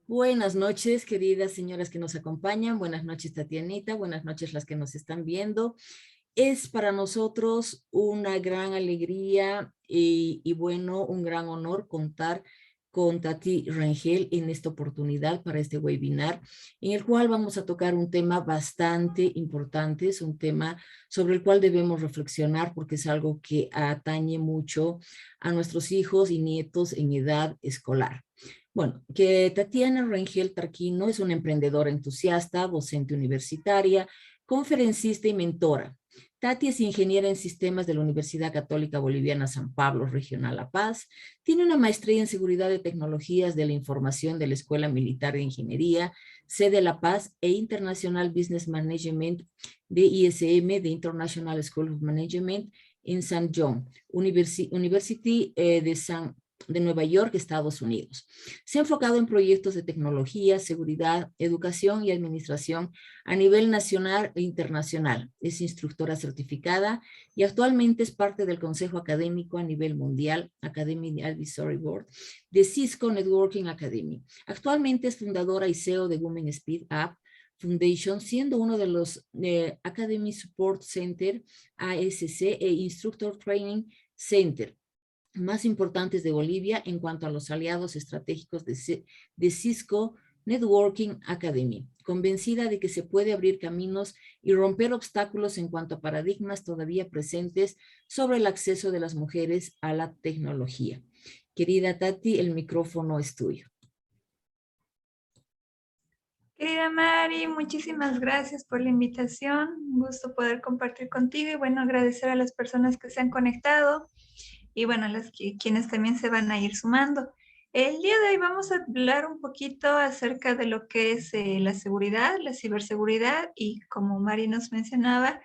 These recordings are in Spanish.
Buenas noches, queridas señoras que nos acompañan. Buenas noches, Tatianita. Buenas noches, las que nos están viendo. Es para nosotros una gran alegría bueno, un gran honor contar con Tati Rangel en esta oportunidad para este webinar, en el cual vamos a tocar un tema bastante importante. Es un tema sobre el cual debemos reflexionar porque es algo que atañe mucho a nuestros hijos y nietos en edad escolar. Bueno, que Tatiana Rangel Tarquino es una emprendedora entusiasta, docente universitaria, conferencista y mentora. Tati es ingeniera en sistemas de la Universidad Católica Boliviana San Pablo, Regional La Paz. Tiene una maestría en seguridad de tecnologías de la información de la Escuela Militar de Ingeniería, sede La Paz, e International Business Management de ISM, de International School of Management, en St. John, University de Nueva York, Estados Unidos. Se ha enfocado en proyectos de tecnología, seguridad, educación y administración a nivel nacional e internacional. Es instructora certificada y actualmente es parte del Consejo Académico a nivel mundial, Academy Advisory Board, de Cisco Networking Academy. Actualmente es fundadora y CEO de Women Speed Up Foundation, siendo uno de los Academy Support Center, ASC, e Instructor Training Center más importantes de Bolivia en cuanto a los aliados estratégicos de Cisco Networking Academy, convencida de que se puede abrir caminos y romper obstáculos en cuanto a paradigmas todavía presentes sobre el acceso de las mujeres a la tecnología. Querida Tati, el micrófono es tuyo. Querida Mari, muchísimas gracias por la invitación. Un gusto poder compartir contigo y bueno, agradecer a las personas que se han conectado y bueno, quienes también se van a ir sumando. El día de hoy vamos a hablar un poquito acerca de lo que es la seguridad, la ciberseguridad y como Mari nos mencionaba,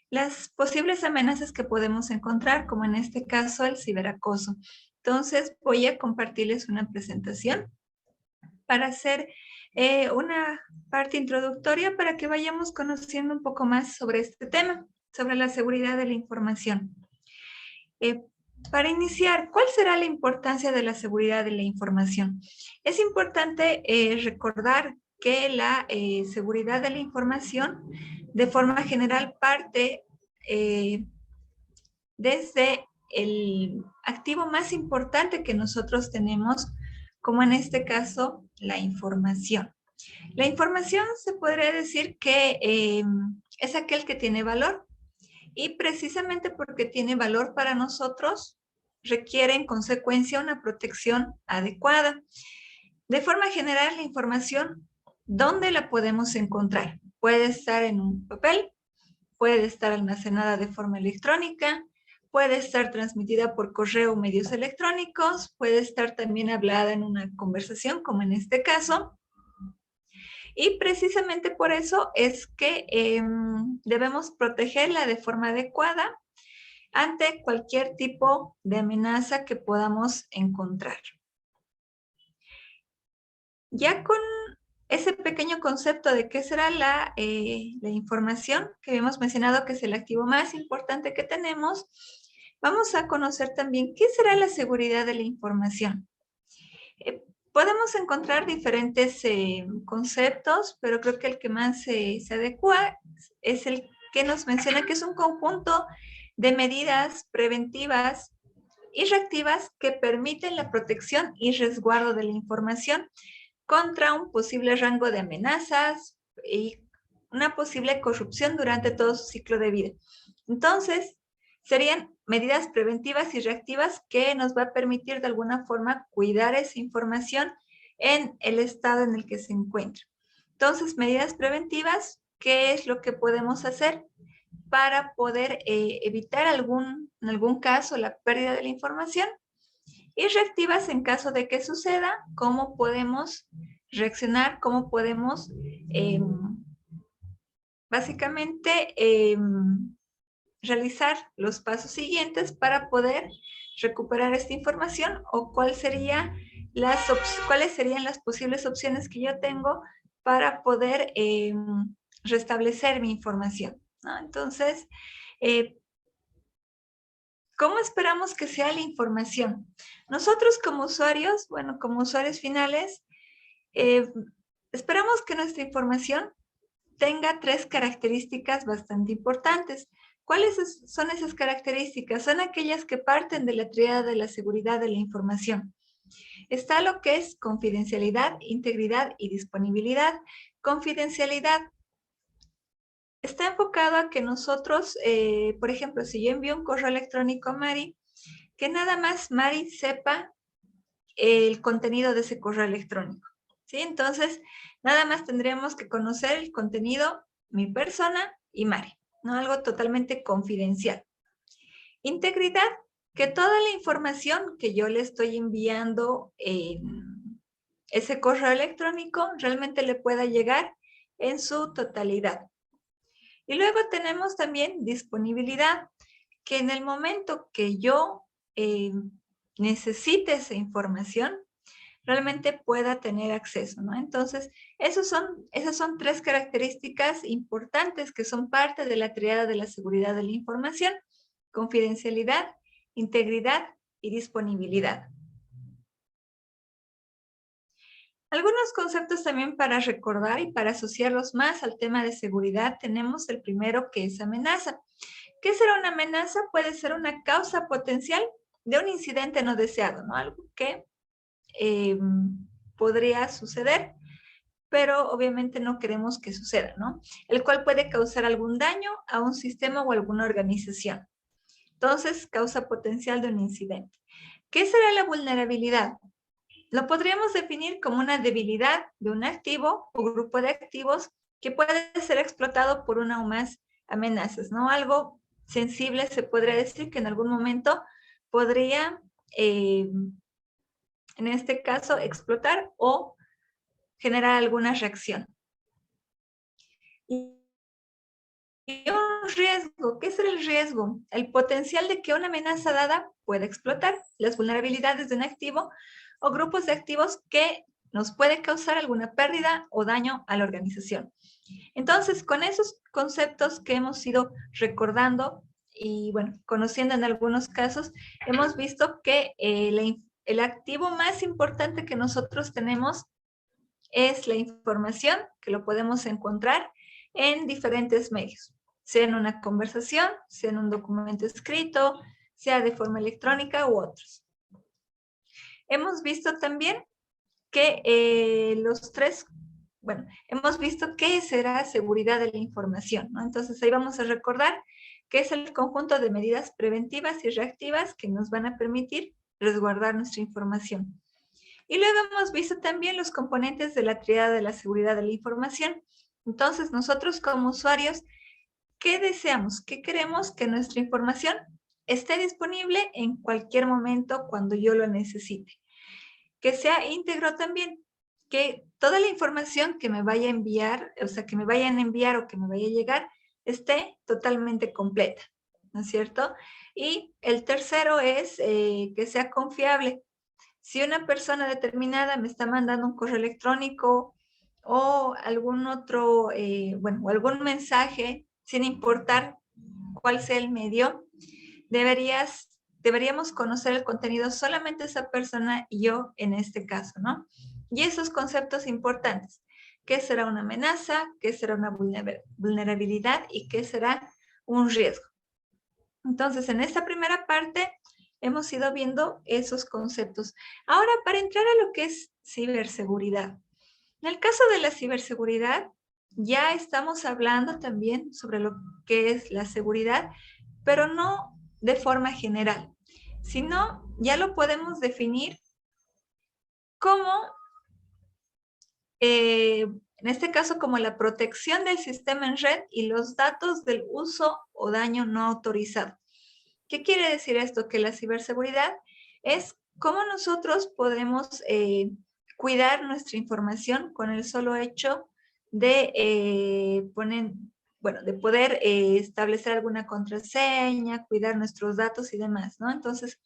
las posibles amenazas que podemos encontrar, como en este caso el ciberacoso. Entonces voy a compartirles una presentación para hacer una parte introductoria para que vayamos conociendo un poco más sobre este tema, sobre la seguridad de la información. Para iniciar, ¿cuál será la importancia de la seguridad de la información? Es importante recordar que la seguridad de la información, de forma general, parte desde el activo más importante que nosotros tenemos, como en este caso, la información. La información se podría decir que es aquel que tiene valor y precisamente porque tiene valor para nosotros, requiere en consecuencia una protección adecuada. De forma general, la información, ¿dónde la podemos encontrar? Puede estar en un papel, puede estar almacenada de forma electrónica, puede estar transmitida por correo o medios electrónicos, puede estar también hablada en una conversación, como en este caso. Y precisamente por eso es que debemos protegerla de forma adecuada ante cualquier tipo de amenaza que podamos encontrar. Ya con ese pequeño concepto de qué será la información que habíamos mencionado que es el activo más importante que tenemos, vamos a conocer también qué será la seguridad de la información. Podemos encontrar diferentes conceptos, pero creo que el que más se adecua es el que nos menciona que es un conjunto de medidas preventivas y reactivas que permiten la protección y resguardo de la información contra un posible rango de amenazas y una posible corrupción durante todo su ciclo de vida. Entonces, serían medidas preventivas y reactivas que nos va a permitir de alguna forma cuidar esa información en el estado en el que se encuentra. Entonces, medidas preventivas, ¿qué es lo que podemos hacer para poder evitar en algún caso la pérdida de la información? Y reactivas en caso de que suceda, cómo podemos reaccionar, cómo podemos básicamente realizar los pasos siguientes para poder recuperar esta información o cuáles serían las posibles opciones que yo tengo para poder restablecer mi información, ¿no? Entonces, ¿cómo esperamos que sea la información? Nosotros como usuarios, bueno, como usuarios finales, Esperamos que nuestra información tenga 3 características bastante importantes. ¿Cuáles son esas características? Son aquellas que parten de la tríada de la seguridad de la información. Está lo que es confidencialidad, integridad y disponibilidad. Confidencialidad está enfocado a que nosotros, por ejemplo, si yo envío un correo electrónico a Mari, que nada más Mari sepa el contenido de ese correo electrónico, ¿sí? Entonces, nada más tendríamos que conocer el contenido, mi persona y Mari, ¿no? Algo totalmente confidencial. Integridad, que toda la información que yo le estoy enviando en ese correo electrónico realmente le pueda llegar en su totalidad. Y luego tenemos también disponibilidad, que en el momento que yo necesite esa información, realmente pueda tener acceso, ¿no? Entonces, esas son 3 características importantes que son parte de la tríada de la seguridad de la información: confidencialidad, integridad y disponibilidad. Algunos conceptos también para recordar y para asociarlos más al tema de seguridad, tenemos el primero, que es amenaza. ¿Qué será una amenaza? Puede ser una causa potencial de un incidente no deseado, ¿no? Algo que podría suceder, pero obviamente no queremos que suceda, ¿no? El cual puede causar algún daño a un sistema o alguna organización. Entonces, causa potencial de un incidente. ¿Qué será la vulnerabilidad? Lo podríamos definir como una debilidad de un activo o grupo de activos que puede ser explotado por una o más amenazas, ¿no? Algo sensible, se podría decir, que en algún momento podría, en este caso, explotar o generar alguna reacción. Y un riesgo, ¿qué es el riesgo? El potencial de que una amenaza dada pueda explotar, las vulnerabilidades de un activo o grupos de activos que nos puede causar alguna pérdida o daño a la organización. Entonces, con esos conceptos que hemos ido recordando y, bueno, conociendo en algunos casos, hemos visto que el activo más importante que nosotros tenemos es la información, que lo podemos encontrar en diferentes medios, sea en una conversación, sea en un documento escrito, sea de forma electrónica u otros. Hemos visto también que hemos visto qué será seguridad de la información, ¿no? Entonces ahí vamos a recordar que es el conjunto de medidas preventivas y reactivas que nos van a permitir resguardar nuestra información. Y luego hemos visto también los componentes de la tríada de la seguridad de la información. Entonces, nosotros como usuarios, ¿qué deseamos? ¿Qué queremos? Que nuestra información esté disponible en cualquier momento cuando yo lo necesite. Que sea íntegro también, que toda la información que me vaya a enviar, o sea, que me vayan a enviar o que me vaya a llegar, esté totalmente completa, ¿no es cierto? Y el tercero es que sea confiable. Si una persona determinada me está mandando un correo electrónico o algún otro, o algún mensaje, sin importar cuál sea el medio, deberíamos conocer el contenido solamente esa persona y yo en este caso, ¿no? Y esos conceptos importantes. ¿Qué será una amenaza? ¿Qué será una vulnerabilidad? ¿Y qué será un riesgo? Entonces, en esta primera parte hemos ido viendo esos conceptos. Ahora, para entrar a lo que es ciberseguridad. En el caso de la ciberseguridad, ya estamos hablando también sobre lo que es la seguridad, pero no de forma general, sino ya lo podemos definir como, en este caso, como la protección del sistema en red y los datos del uso o daño no autorizado. ¿Qué quiere decir esto? Que la ciberseguridad es cómo nosotros podemos cuidar nuestra información con el solo hecho de de poder establecer alguna contraseña, cuidar nuestros datos y demás, ¿no? Entonces,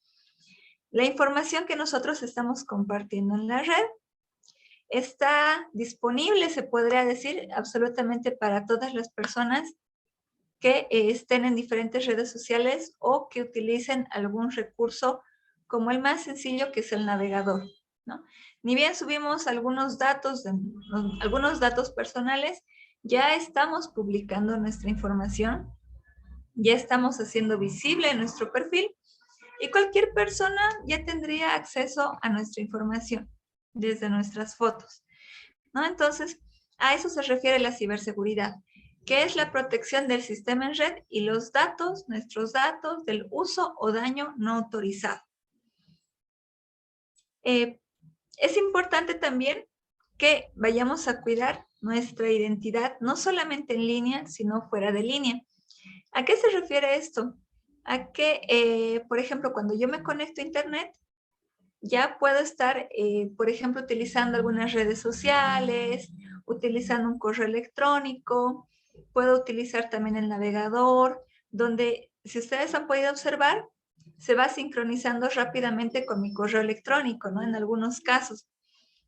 la información que nosotros estamos compartiendo en la red está disponible, se podría decir, absolutamente para todas las personas que estén en diferentes redes sociales o que utilicen algún recurso como el más sencillo, que es el navegador. ¿no? Ni bien subimos algunos datos personales, ya estamos publicando nuestra información, ya estamos haciendo visible nuestro perfil y cualquier persona ya tendría acceso a nuestra información desde nuestras fotos, ¿no? Entonces, a eso se refiere la ciberseguridad, que es la protección del sistema en red y los datos, nuestros datos, del uso o daño no autorizado. Es importante también que vayamos a cuidar nuestra identidad, no solamente en línea, sino fuera de línea. ¿A qué se refiere esto? A que, por ejemplo, cuando yo me conecto a Internet, ya puedo estar, por ejemplo, utilizando algunas redes sociales, utilizando un correo electrónico, puedo utilizar también el navegador, donde, si ustedes han podido observar, se va sincronizando rápidamente con mi correo electrónico, ¿no? En algunos casos.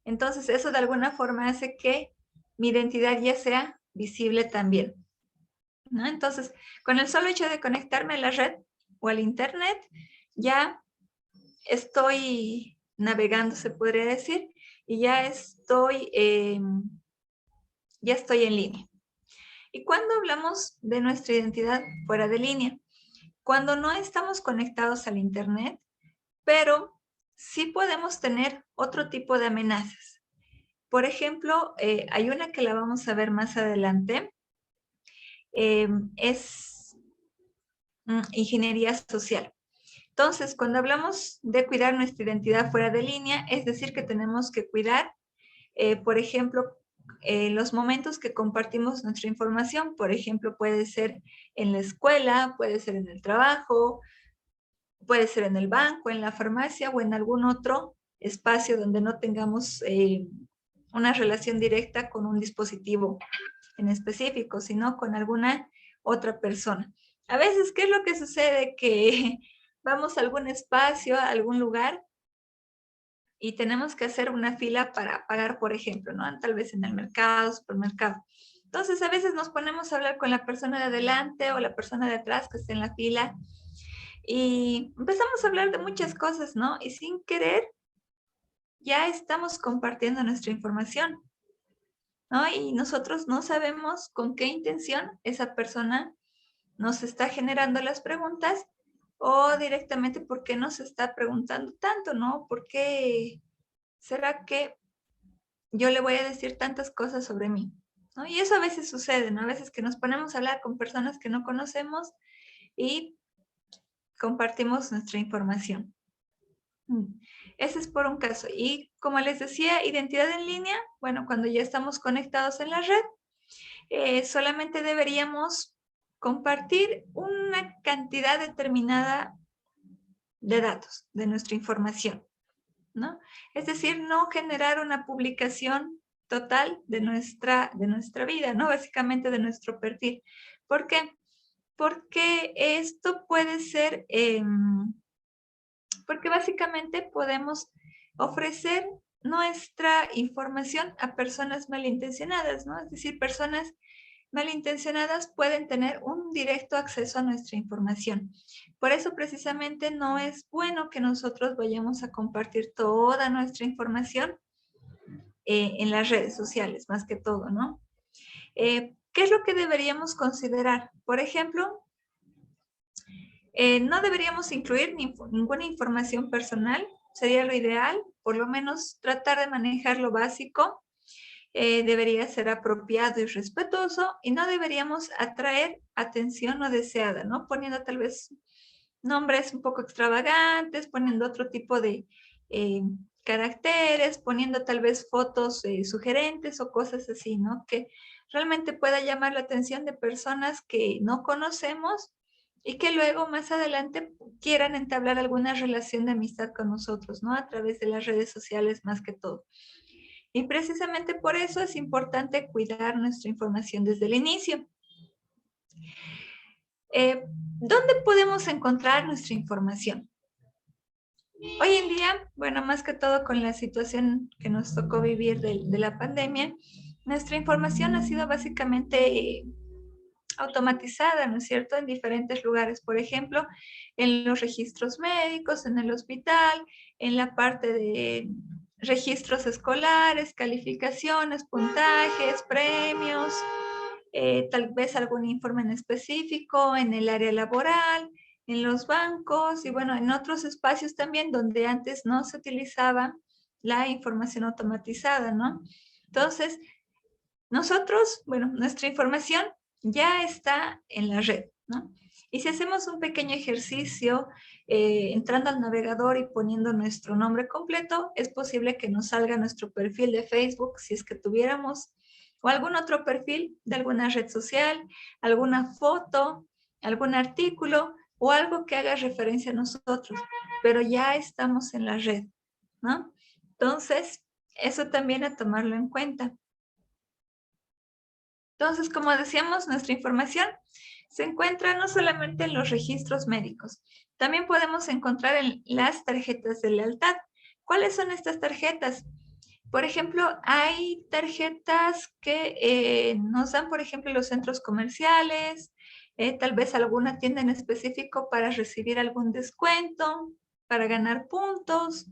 Entonces, eso de alguna forma hace que mi identidad ya sea visible también, ¿no? Entonces, con el solo hecho de conectarme a la red o al Internet, ya estoy navegando, se podría decir, y ya estoy en línea. ¿Y cuando hablamos de nuestra identidad fuera de línea? Cuando no estamos conectados al Internet, pero sí podemos tener otro tipo de amenazas. Por ejemplo, hay una que la vamos a ver más adelante, es ingeniería social. Entonces, cuando hablamos de cuidar nuestra identidad fuera de línea, es decir, que tenemos que cuidar, por ejemplo, los momentos que compartimos nuestra información. Por ejemplo, puede ser en la escuela, puede ser en el trabajo, puede ser en el banco, en la farmacia o en algún otro espacio donde no tengamos una relación directa con un dispositivo en específico, sino con alguna otra persona. A veces, ¿qué es lo que sucede? Que vamos a algún espacio, a algún lugar, y tenemos que hacer una fila para pagar, por ejemplo, ¿no? Tal vez en el mercado, supermercado. Entonces, a veces nos ponemos a hablar con la persona de adelante o la persona de atrás que está en la fila y empezamos a hablar de muchas cosas, ¿no? Y sin querer, ya estamos compartiendo nuestra información, ¿no? Y nosotros no sabemos con qué intención esa persona nos está generando las preguntas o directamente por qué nos está preguntando tanto, ¿no? ¿Por qué será que yo le voy a decir tantas cosas sobre mí? ¿No? Y eso a veces sucede, ¿no? A veces que nos ponemos a hablar con personas que no conocemos y compartimos nuestra información. Ese es por un caso. Y como les decía, identidad en línea, bueno, cuando ya estamos conectados en la red, solamente deberíamos compartir una cantidad determinada de datos, de nuestra información, ¿no? Es decir, no generar una publicación total de nuestra vida, ¿no? Básicamente de nuestro perfil. ¿Por qué? Porque esto puede ser, porque básicamente podemos ofrecer nuestra información a personas malintencionadas, ¿no? Es decir, personas malintencionadas pueden tener un directo acceso a nuestra información. Por eso precisamente no es bueno que nosotros vayamos a compartir toda nuestra información en las redes sociales, más que todo, ¿no? ¿Qué es lo que deberíamos considerar? Por ejemplo, no deberíamos incluir ninguna información personal, sería lo ideal, por lo menos tratar de manejar lo básico. Debería ser apropiado y respetuoso y no deberíamos atraer atención no deseada, ¿no? Poniendo tal vez nombres un poco extravagantes, poniendo otro tipo de caracteres, poniendo tal vez fotos sugerentes o cosas así, ¿no? Que realmente pueda llamar la atención de personas que no conocemos y que luego más adelante quieran entablar alguna relación de amistad con nosotros, ¿no? A través de las redes sociales más que todo. Y precisamente por eso es importante cuidar nuestra información desde el inicio. ¿Dónde podemos encontrar nuestra información? Hoy en día, bueno, más que todo con la situación que nos tocó vivir de la pandemia, nuestra información ha sido básicamente automatizada, ¿no es cierto?, en diferentes lugares. Por ejemplo, en los registros médicos, en el hospital, en la parte de registros escolares, calificaciones, puntajes, premios, tal vez algún informe en específico en el área laboral, en los bancos y bueno, en otros espacios también donde antes no se utilizaba la información automatizada, ¿no? Entonces, nosotros, bueno, nuestra información ya está en la red, ¿no? Y si hacemos un pequeño ejercicio entrando al navegador y poniendo nuestro nombre completo, es posible que nos salga nuestro perfil de Facebook, si es que tuviéramos, o algún otro perfil de alguna red social, alguna foto, algún artículo o algo que haga referencia a nosotros, pero ya estamos en la red, ¿no? Entonces, eso también a tomarlo en cuenta. Entonces, como decíamos, nuestra información se encuentra no solamente en los registros médicos, también podemos encontrar en las tarjetas de lealtad. ¿Cuáles son estas tarjetas? Por ejemplo, hay tarjetas que nos dan, por ejemplo, los centros comerciales, tal vez alguna tienda en específico para recibir algún descuento, para ganar puntos,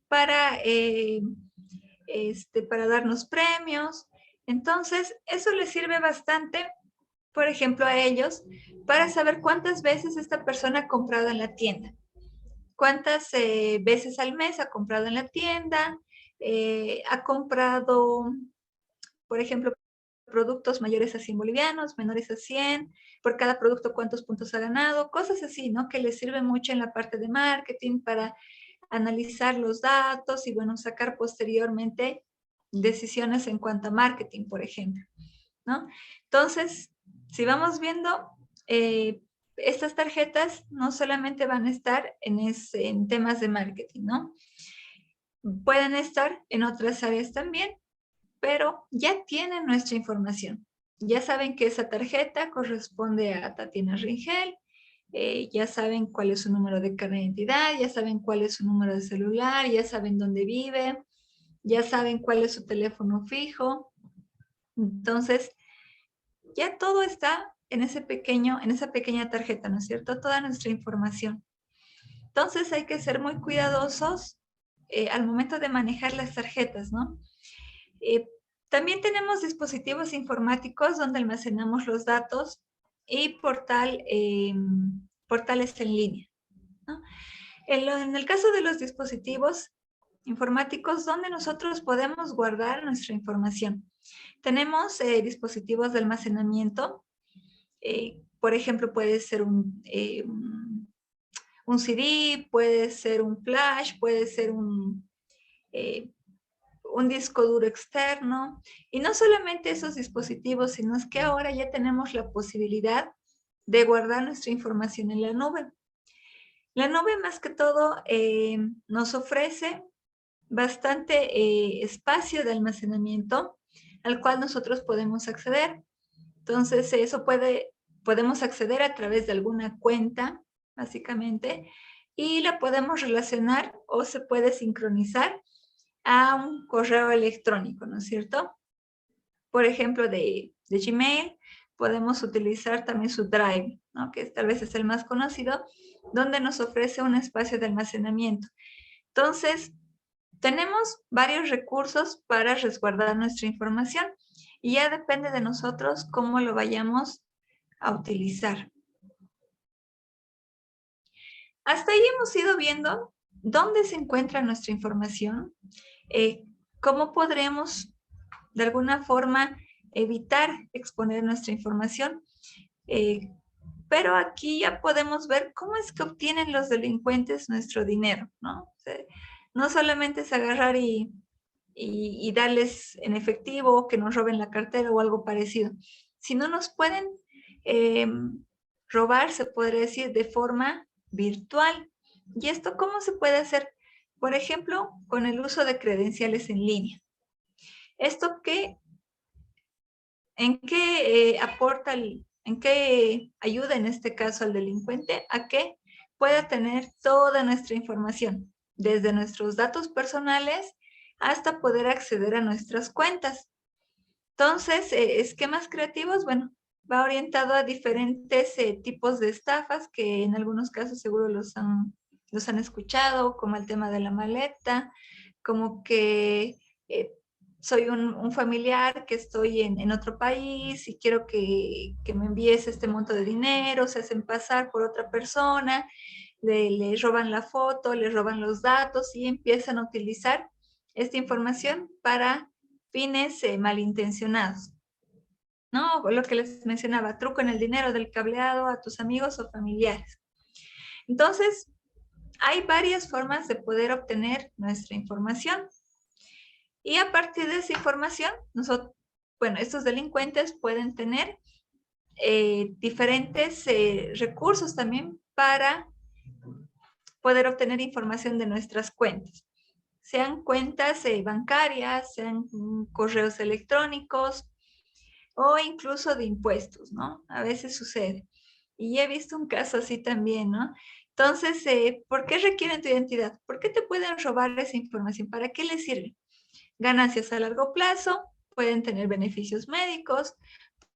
para, para darnos premios. Entonces, eso les sirve bastante, por ejemplo, a ellos, para saber cuántas veces esta persona ha comprado en la tienda, cuántas veces al mes ha comprado en la tienda, ha comprado, por ejemplo, productos mayores a 100 bolivianos, menores a 100, por cada producto cuántos puntos ha ganado, cosas así, ¿no? Que les sirve mucho en la parte de marketing para analizar los datos y, bueno, sacar posteriormente decisiones en cuanto a marketing, por ejemplo, ¿no? Entonces, si vamos viendo, estas tarjetas no solamente van a estar en temas de marketing, ¿no? Pueden estar en otras áreas también, pero ya tienen nuestra información. Ya saben que esa tarjeta corresponde a Tatiana Ringel, ya saben cuál es su número de carnet de identidad, ya saben cuál es su número de celular, ya saben dónde vive, ya saben cuál es su teléfono fijo. Entonces, ya todo está en esa pequeña tarjeta, ¿no es cierto? Toda nuestra información. Entonces hay que ser muy cuidadosos al momento de manejar las tarjetas, ¿no? Eh, también tenemos dispositivos informáticos donde almacenamos los datos y portales en línea, ¿no? En el caso de los dispositivos informáticos, donde nosotros podemos guardar nuestra información. Tenemos dispositivos de almacenamiento. Por ejemplo, puede ser un CD, puede ser un flash, puede ser un disco duro externo. Y no solamente esos dispositivos, sino es que ahora ya tenemos la posibilidad de guardar nuestra información en la nube. La nube, más que todo, nos ofrece bastante espacio de almacenamiento al cual nosotros podemos acceder. Entonces, podemos acceder a través de alguna cuenta, básicamente, y la podemos relacionar o se puede sincronizar a un correo electrónico, ¿no es cierto? Por ejemplo, de Gmail, podemos utilizar también su Drive, ¿no? Que tal vez es el más conocido, donde nos ofrece un espacio de almacenamiento. Entonces, tenemos varios recursos para resguardar nuestra información y ya depende de nosotros cómo lo vayamos a utilizar. Hasta ahí hemos ido viendo dónde se encuentra nuestra información, cómo podremos de alguna forma evitar exponer nuestra información, pero aquí ya podemos ver cómo es que obtienen los delincuentes nuestro dinero, ¿no? O sea, no solamente es agarrar y darles en efectivo, que nos roben la cartera o algo parecido, sino nos pueden robar, se podría decir, de forma virtual. ¿Y esto cómo se puede hacer? Por ejemplo, con el uso de credenciales en línea. ¿Esto en qué aporta, en qué ayuda en este caso al delincuente? A que pueda tener toda nuestra información, desde nuestros datos personales hasta poder acceder a nuestras cuentas. Entonces, esquemas creativos, bueno, va orientado a diferentes tipos de estafas que en algunos casos seguro los han escuchado, como el tema de la maleta, como que soy un familiar que estoy en otro país y quiero que me envíes este monto de dinero, se hacen pasar por otra persona, le roban la foto, le roban los datos y empiezan a utilizar esta información para fines malintencionados. ¿No? Lo que les mencionaba, truco en el dinero del cableado a tus amigos o familiares. Entonces, hay varias formas de poder obtener nuestra información. Y a partir de esa información, estos delincuentes pueden tener diferentes recursos también para poder obtener información de nuestras cuentas. Sean cuentas bancarias, sean correos electrónicos o incluso de impuestos, ¿no? A veces sucede. Y he visto un caso así también, ¿no? Entonces, ¿por qué requieren tu identidad? ¿Por qué te pueden robar esa información? ¿Para qué les sirve? Ganancias a largo plazo, pueden tener beneficios médicos,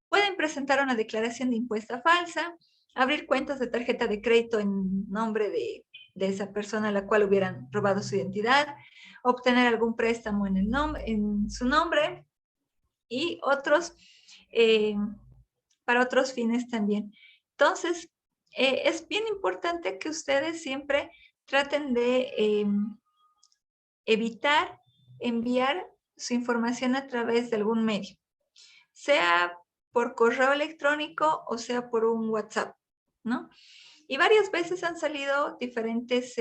pueden presentar una declaración de impuesta falsa, abrir cuentas de tarjeta de crédito en nombre de esa persona a la cual hubieran robado su identidad, obtener algún préstamo en su nombre y otros para otros fines también. Entonces, es bien importante que ustedes siempre traten de evitar enviar su información a través de algún medio, sea por correo electrónico o sea por un WhatsApp, ¿no? Y varias veces han salido diferentes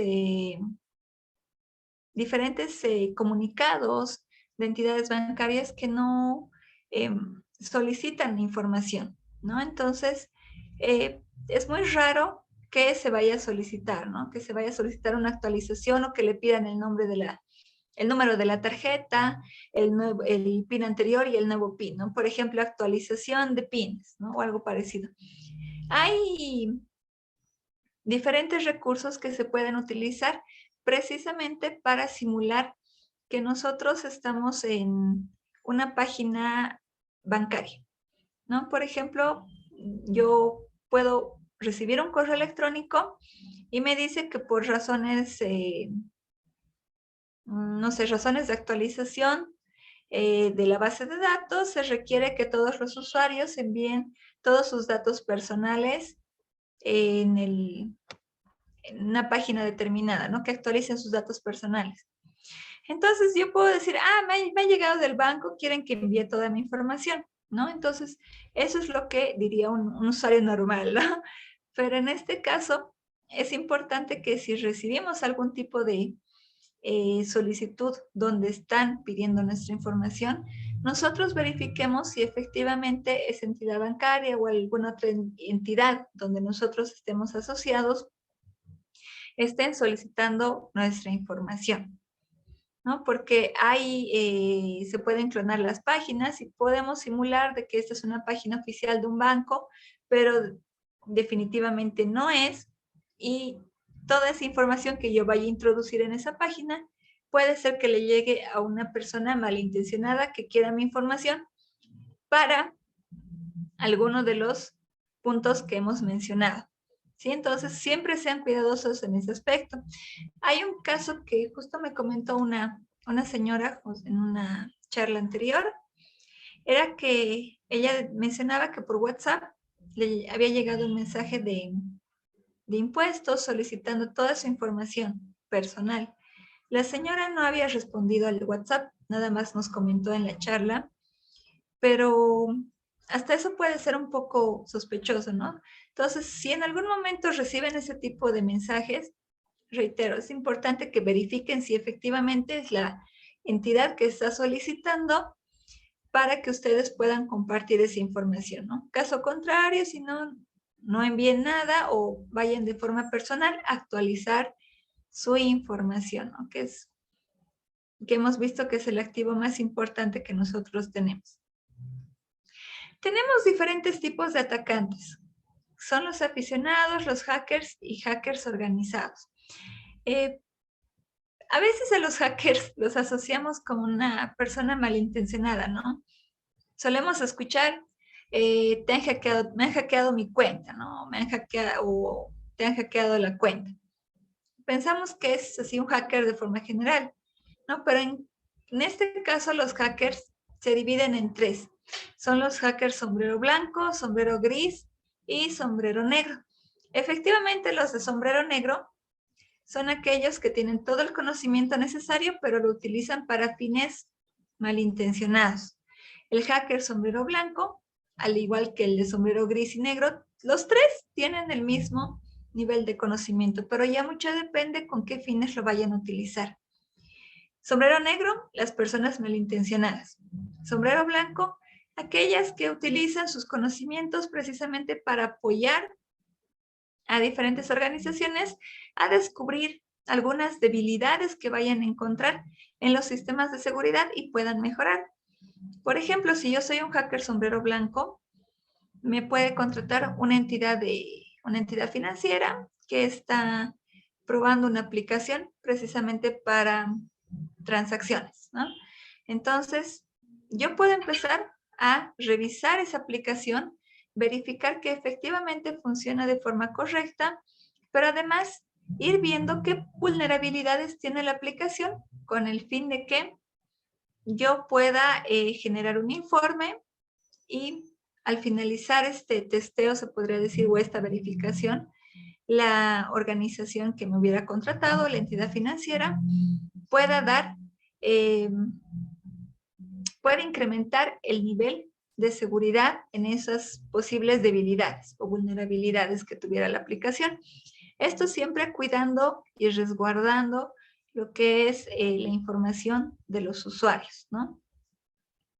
comunicados de entidades bancarias que no solicitan información, ¿no? Entonces, es muy raro que se vaya a solicitar, ¿no? Que se vaya a solicitar una actualización o que le pidan el número de la tarjeta, el PIN anterior y el nuevo PIN, ¿no? Por ejemplo, actualización de PINs, ¿no? O algo parecido. Hay diferentes recursos que se pueden utilizar precisamente para simular que nosotros estamos en una página bancaria, ¿no? Por ejemplo, yo puedo recibir un correo electrónico y me dice que por razones, no sé, razones de actualización de la base de datos, se requiere que todos los usuarios envíen todos sus datos personales en una página determinada, ¿no? Que actualicen sus datos personales. Entonces yo puedo decir, me ha llegado del banco, quieren que envíe toda mi información, ¿no? Entonces, eso es lo que diría un usuario normal, ¿no? Pero en este caso, es importante que si recibimos algún tipo de solicitud donde están pidiendo nuestra información, nosotros verifiquemos si efectivamente esa entidad bancaria o alguna otra entidad donde nosotros estemos asociados estén solicitando nuestra información, ¿no? Porque se pueden clonar las páginas y podemos simular de que esta es una página oficial de un banco, pero definitivamente no es, y toda esa información que yo vaya a introducir en esa página puede ser que le llegue a una persona malintencionada que quiera mi información para alguno de los puntos que hemos mencionado. ¿Sí? Entonces, siempre sean cuidadosos en ese aspecto. Hay un caso que justo me comentó una señora en una charla anterior, era que ella mencionaba que por WhatsApp le había llegado un mensaje de impuestos solicitando toda su información personal. La señora no había respondido al WhatsApp, nada más nos comentó en la charla, pero hasta eso puede ser un poco sospechoso, ¿no? Entonces, si en algún momento reciben ese tipo de mensajes, reitero, es importante que verifiquen si efectivamente es la entidad que está solicitando para que ustedes puedan compartir esa información, ¿no? Caso contrario, si no envíen nada o vayan de forma personal a actualizar su información, ¿no? Que hemos visto que es el activo más importante que nosotros tenemos. Tenemos diferentes tipos de atacantes. Son los aficionados, los hackers y hackers organizados. A veces a los hackers los asociamos como una persona malintencionada, ¿no? Solemos escuchar, me han hackeado mi cuenta, ¿no? Me han hackeado o te han hackeado la cuenta. Pensamos que es así un hacker de forma general, ¿no? Pero en este caso los hackers se dividen en tres. Son los hackers sombrero blanco, sombrero gris y sombrero negro. Efectivamente, los de sombrero negro son aquellos que tienen todo el conocimiento necesario, pero lo utilizan para fines malintencionados. El hacker sombrero blanco, al igual que el de sombrero gris y negro, los tres tienen el mismo nivel de conocimiento, pero ya mucho depende con qué fines lo vayan a utilizar. Sombrero negro, las personas malintencionadas. Sombrero blanco, aquellas que utilizan sus conocimientos precisamente para apoyar a diferentes organizaciones a descubrir algunas debilidades que vayan a encontrar en los sistemas de seguridad y puedan mejorar. Por ejemplo, si yo soy un hacker sombrero blanco, me puede contratar una entidad financiera que está probando una aplicación precisamente para transacciones, ¿no? Entonces, yo puedo empezar a revisar esa aplicación, verificar que efectivamente funciona de forma correcta, pero además ir viendo qué vulnerabilidades tiene la aplicación con el fin de que yo pueda generar un informe y al finalizar este testeo, se podría decir, o esta verificación, la organización que me hubiera contratado, la entidad financiera, pueda dar, puede incrementar el nivel de seguridad en esas posibles debilidades o vulnerabilidades que tuviera la aplicación. Esto siempre cuidando y resguardando lo que es la información de los usuarios, ¿no?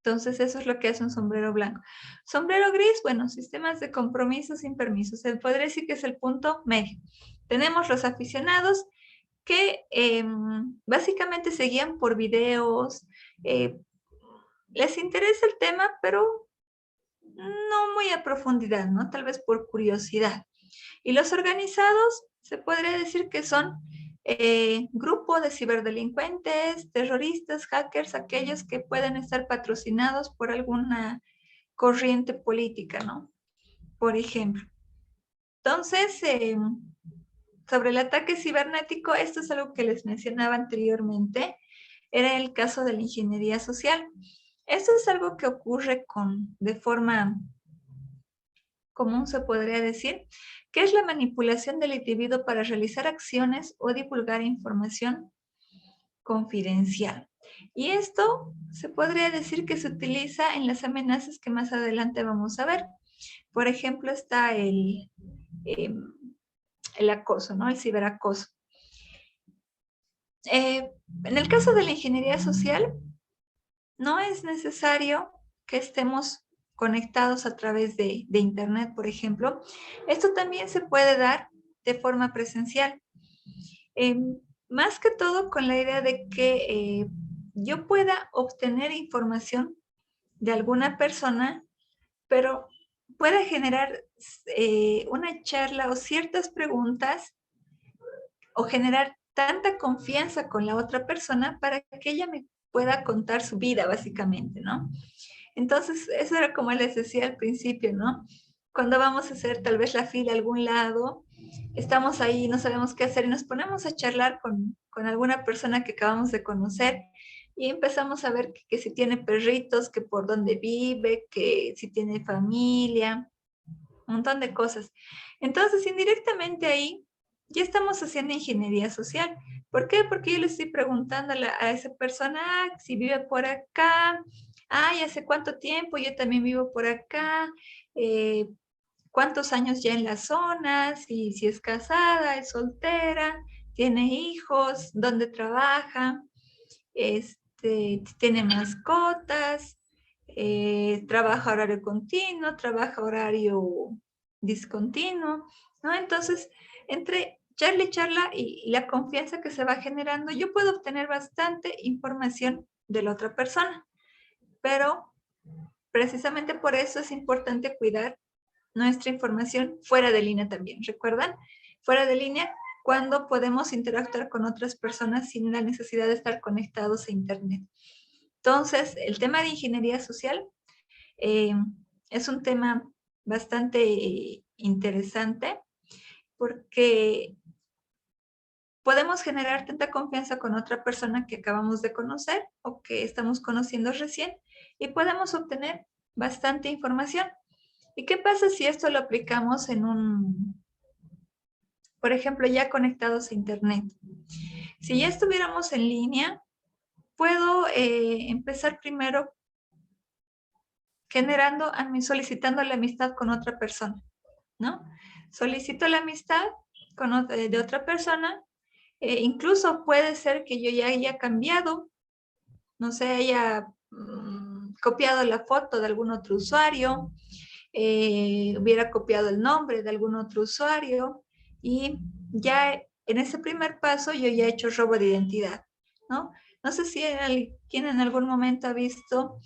Entonces, eso es lo que hace un sombrero blanco. Sombrero gris, bueno, sistemas de compromiso sin permisos. Se podría decir que es el punto medio. Tenemos los aficionados que básicamente se guían por videos, les interesa el tema, pero no muy a profundidad, ¿no? Tal vez por curiosidad. Y los organizados, se podría decir que son grupo de ciberdelincuentes, terroristas, hackers, aquellos que pueden estar patrocinados por alguna corriente política, ¿no? Por ejemplo. Entonces, sobre el ataque cibernético, esto es algo que les mencionaba anteriormente, era el caso de la ingeniería social. Esto es algo que ocurre de forma común, se podría decir, que es la manipulación del individuo para realizar acciones o divulgar información confidencial. Y esto se podría decir que se utiliza en las amenazas que más adelante vamos a ver. Por ejemplo, está el acoso, ¿no? El ciberacoso. En el caso de la ingeniería social, no es necesario que estemos conectados a través de Internet, por ejemplo. Esto también se puede dar de forma presencial. Más que todo con la idea de que yo pueda obtener información de alguna persona, pero pueda generar una charla o ciertas preguntas o generar tanta confianza con la otra persona para que ella me pueda contar su vida, básicamente, ¿no? Entonces, eso era como les decía al principio, ¿no? Cuando vamos a hacer tal vez la fila a algún lado, estamos ahí, no sabemos qué hacer y nos ponemos a charlar con alguna persona que acabamos de conocer y empezamos a ver que si tiene perritos, que por dónde vive, que si tiene familia, un montón de cosas. Entonces, indirectamente ahí ya estamos haciendo ingeniería social. ¿Por qué? Porque yo le estoy preguntando a esa persona si vive por acá, ¿hace cuánto tiempo? Yo también vivo por acá, ¿cuántos años ya en la zona? Si es casada, es soltera, tiene hijos, dónde trabaja, tiene mascotas, trabaja horario continuo, trabaja horario discontinuo, ¿no? Entonces, entre charla y charla y la confianza que se va generando, yo puedo obtener bastante información de la otra persona, pero precisamente por eso es importante cuidar nuestra información fuera de línea también. ¿Recuerdan? Fuera de línea, cuando podemos interactuar con otras personas sin la necesidad de estar conectados a Internet. Entonces, el tema de ingeniería social es un tema bastante interesante porque podemos generar tanta confianza con otra persona que acabamos de conocer o que estamos conociendo recién y podemos obtener bastante información. ¿Y qué pasa si esto lo aplicamos en por ejemplo, ya conectados a Internet? Si ya estuviéramos en línea, puedo empezar primero solicitando la amistad con otra persona, ¿no? Solicito la amistad de otra persona. Incluso puede ser que yo ya haya cambiado, no sé, haya copiado la foto de algún otro usuario, hubiera copiado el nombre de algún otro usuario y ya en ese primer paso yo ya he hecho robo de identidad, ¿no? No sé si alguien en algún momento ha visto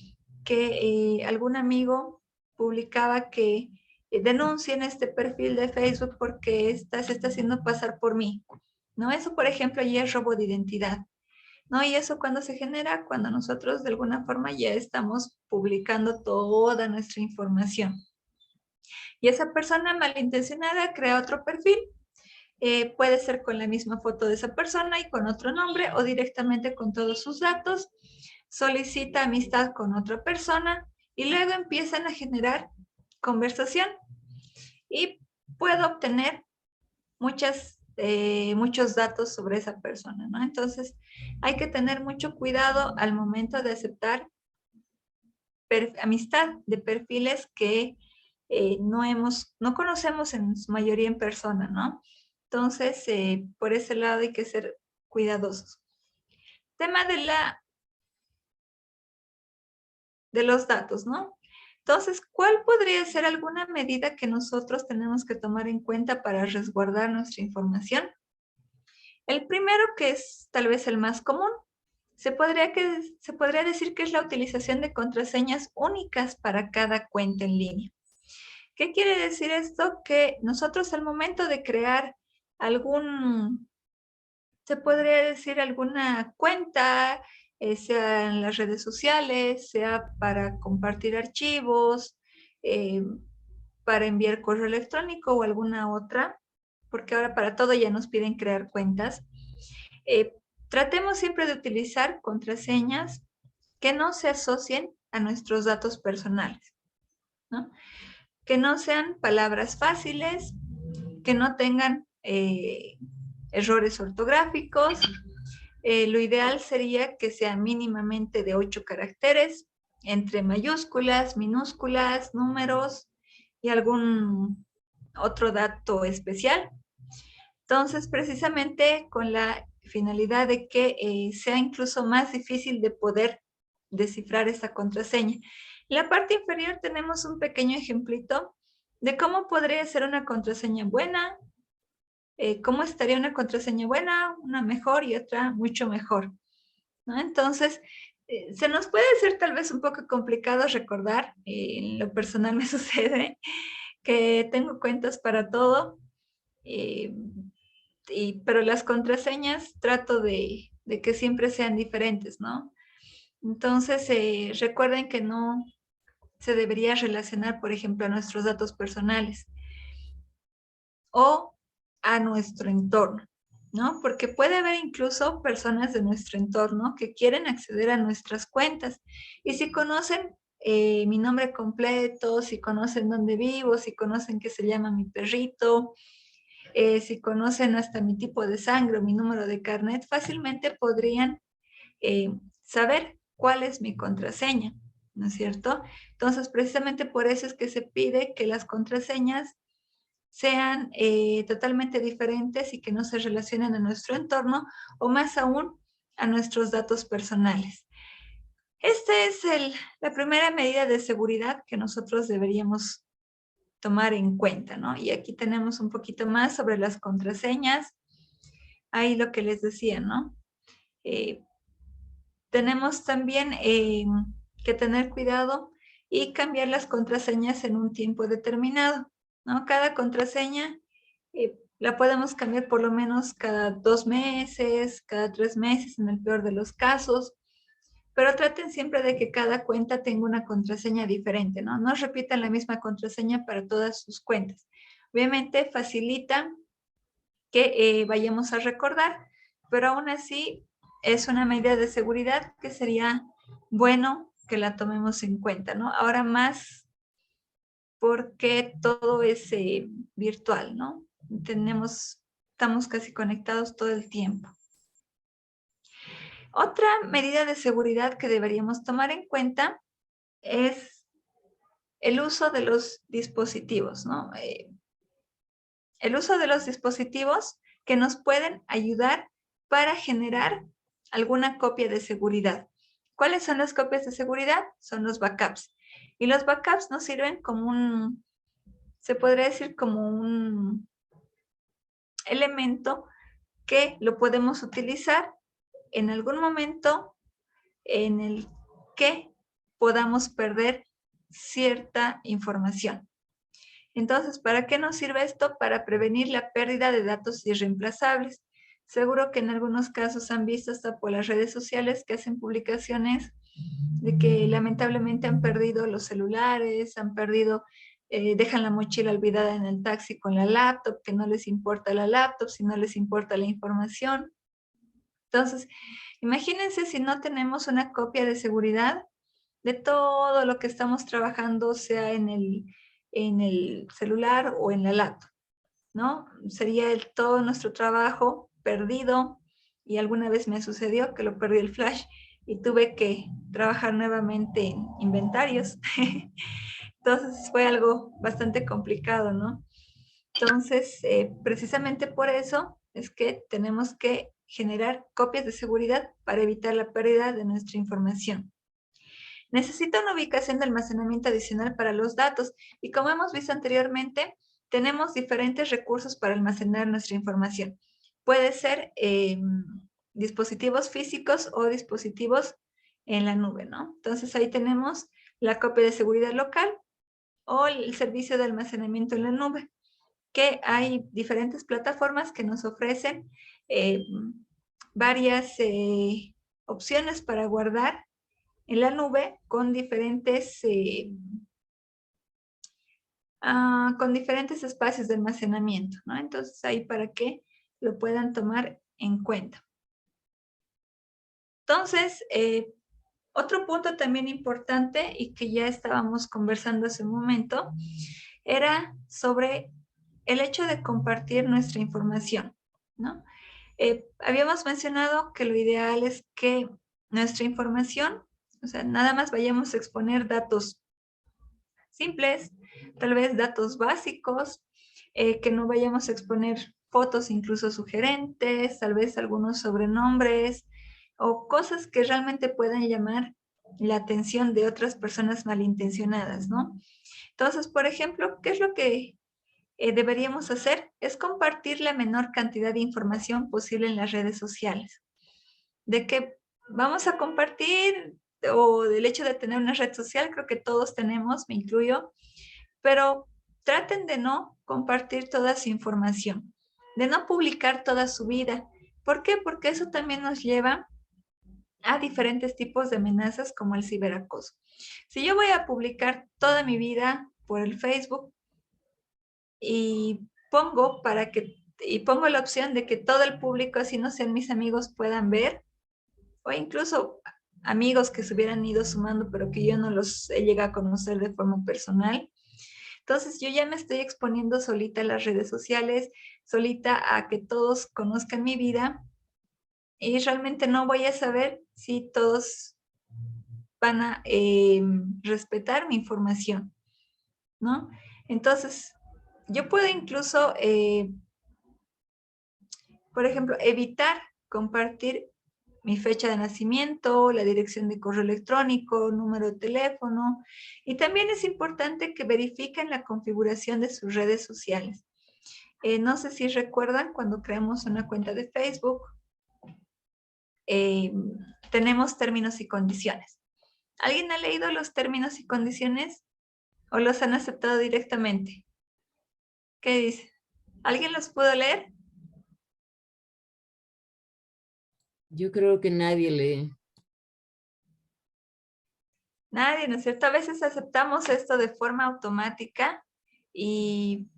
que algún amigo publicaba que denuncien este perfil de Facebook porque se está haciendo pasar por mí, ¿no? Eso, por ejemplo, ya es robo de identidad, ¿no? Y eso cuando se genera, cuando nosotros de alguna forma ya estamos publicando toda nuestra información. Y esa persona malintencionada crea otro perfil, puede ser con la misma foto de esa persona y con otro nombre o directamente con todos sus datos, solicita amistad con otra persona y luego empiezan a generar conversación y puedo obtener muchos datos sobre esa persona, ¿no? Entonces, hay que tener mucho cuidado al momento de aceptar amistad de perfiles que no conocemos en su mayoría en persona, ¿no? Entonces, por ese lado hay que ser cuidadosos. Tema de los datos, ¿no? Entonces, ¿cuál podría ser alguna medida que nosotros tenemos que tomar en cuenta para resguardar nuestra información? El primero, que es tal vez el más común, se podría decir que es la utilización de contraseñas únicas para cada cuenta en línea. ¿Qué quiere decir esto? Que nosotros al momento de crear se podría decir alguna cuenta, sea en las redes sociales, sea para compartir archivos, eh, para enviar correo electrónico o alguna otra, porque ahora para todo ya nos piden crear cuentas. Tratemos siempre de utilizar contraseñas que no se asocien a nuestros datos personales, ¿no? Que no sean palabras fáciles, que no tengan errores ortográficos. Lo ideal sería que sea mínimamente de 8 caracteres, entre mayúsculas, minúsculas, números y algún otro dato especial. Entonces, precisamente con la finalidad de que sea incluso más difícil de poder descifrar esa contraseña. En la parte inferior tenemos un pequeño ejemplito de cómo podría ser una contraseña buena, cómo estaría una contraseña buena, una mejor y otra mucho mejor, ¿no? Entonces, se nos puede hacer tal vez un poco complicado recordar, en lo personal me sucede que tengo cuentas para todo, pero las contraseñas trato de que siempre sean diferentes, ¿no? Entonces, recuerden que no se debería relacionar, por ejemplo, a nuestros datos personales o a nuestro entorno, ¿no? Porque puede haber incluso personas de nuestro entorno que quieren acceder a nuestras cuentas y si conocen mi nombre completo, si conocen dónde vivo, si conocen qué se llama mi perrito, si conocen hasta mi tipo de sangre o mi número de carnet, fácilmente podrían saber cuál es mi contraseña, ¿no es cierto? Entonces, precisamente por eso es que se pide que las contraseñas sean totalmente diferentes y que no se relacionen a nuestro entorno o más aún a nuestros datos personales. Esta es la primera medida de seguridad que nosotros deberíamos tomar en cuenta, ¿no? Y aquí tenemos un poquito más sobre las contraseñas. Ahí lo que les decía, ¿no? Tenemos también que tener cuidado y cambiar las contraseñas en un tiempo determinado, ¿no? Cada contraseña la podemos cambiar por lo menos cada 2 meses, cada 3 meses en el peor de los casos, pero traten siempre de que cada cuenta tenga una contraseña diferente, ¿no? No repitan la misma contraseña para todas sus cuentas. Obviamente facilita que vayamos a recordar, pero aún así es una medida de seguridad que sería bueno que la tomemos en cuenta, ¿no? Ahora más porque todo es virtual, ¿no? Estamos casi conectados todo el tiempo. Otra medida de seguridad que deberíamos tomar en cuenta es el uso de los dispositivos, ¿no? El uso de los dispositivos que nos pueden ayudar para generar alguna copia de seguridad. ¿Cuáles son las copias de seguridad? Son los backups. Y los backups nos sirven como se podría decir como un elemento que lo podemos utilizar en algún momento en el que podamos perder cierta información. Entonces, ¿para qué nos sirve esto? Para prevenir la pérdida de datos irreemplazables. Seguro que en algunos casos han visto hasta por las redes sociales que hacen publicaciones de que lamentablemente han perdido los celulares, dejan la mochila olvidada en el taxi con la laptop, que no les importa la laptop, si no les importa la información. Entonces, imagínense si no tenemos una copia de seguridad de todo lo que estamos trabajando, sea en el celular o en la laptop, ¿no? Sería todo nuestro trabajo perdido, y alguna vez me sucedió que lo perdí el flash y tuve que trabajar nuevamente en inventarios. Entonces fue algo bastante complicado, ¿no? Entonces, precisamente por eso es que tenemos que generar copias de seguridad para evitar la pérdida de nuestra información. Necesita una ubicación de almacenamiento adicional para los datos, y como hemos visto anteriormente, tenemos diferentes recursos para almacenar nuestra información. Puede ser dispositivos físicos o dispositivos en la nube, ¿no? Entonces ahí tenemos la copia de seguridad local o el servicio de almacenamiento en la nube, que hay diferentes plataformas que nos ofrecen varias opciones para guardar en la nube con diferentes espacios de almacenamiento, ¿no? Entonces ahí para que lo puedan tomar en cuenta. Entonces, otro punto también importante y que ya estábamos conversando hace un momento era sobre el hecho de compartir nuestra información, ¿no? Habíamos mencionado que lo ideal es que nuestra información, o sea, nada más vayamos a exponer datos simples, tal vez datos básicos, que no vayamos a exponer fotos incluso sugerentes, tal vez algunos sobrenombres o cosas que realmente puedan llamar la atención de otras personas malintencionadas, ¿no? Entonces, por ejemplo, ¿qué es lo que deberíamos hacer? Es compartir la menor cantidad de información posible en las redes sociales. De que vamos a compartir, o del hecho de tener una red social, creo que todos tenemos, me incluyo, pero traten de no compartir toda su información, de no publicar toda su vida. ¿Por qué? Porque eso también nos lleva a diferentes tipos de amenazas como el ciberacoso. Si yo voy a publicar toda mi vida por el Facebook y pongo la opción de que todo el público, así no sean mis amigos, puedan ver, o incluso amigos que se hubieran ido sumando, pero que yo no los he llegado a conocer de forma personal. Entonces yo ya me estoy exponiendo solita a las redes sociales, solita a que todos conozcan mi vida, y realmente no voy a saber si todos van a respetar mi información, ¿no? Entonces, yo puedo incluso, por ejemplo, evitar compartir mi fecha de nacimiento, la dirección de correo electrónico, número de teléfono, y también es importante que verifiquen la configuración de sus redes sociales. No sé si recuerdan cuando creamos una cuenta de Facebook, tenemos términos y condiciones. ¿Alguien ha leído los términos y condiciones o los han aceptado directamente? ¿Qué dice? ¿Alguien los pudo leer? Yo creo que nadie lee. Nadie, ¿no es cierto? A veces aceptamos esto de forma automática y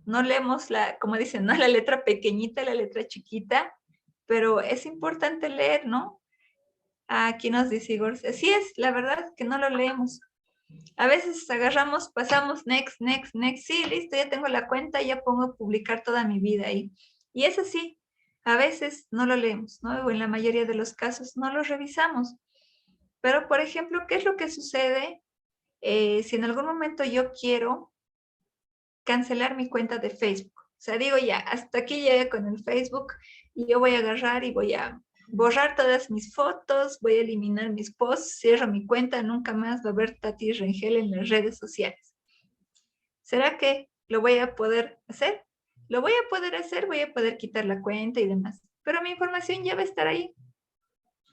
no leemos como dicen, ¿no? La letra pequeñita, la letra chiquita, pero es importante leer, ¿no? Aquí nos dice Igor, sí es, la verdad que no lo leemos. A veces agarramos, pasamos next, next, next, sí, listo, ya tengo la cuenta, ya pongo publicar toda mi vida ahí. Y es así, a veces no lo leemos, ¿no? O en la mayoría de los casos no lo revisamos. Pero, por ejemplo, ¿qué es lo que sucede si en algún momento yo quiero cancelar mi cuenta de Facebook? O sea, digo ya, hasta aquí llegué con el Facebook y yo voy a agarrar y voy a borrar todas mis fotos, voy a eliminar mis posts, cierro mi cuenta, nunca más va a haber Tati Rengel en las redes sociales. ¿Será que lo voy a poder hacer? Lo voy a poder hacer, voy a poder quitar la cuenta y demás. Pero mi información ya va a estar ahí.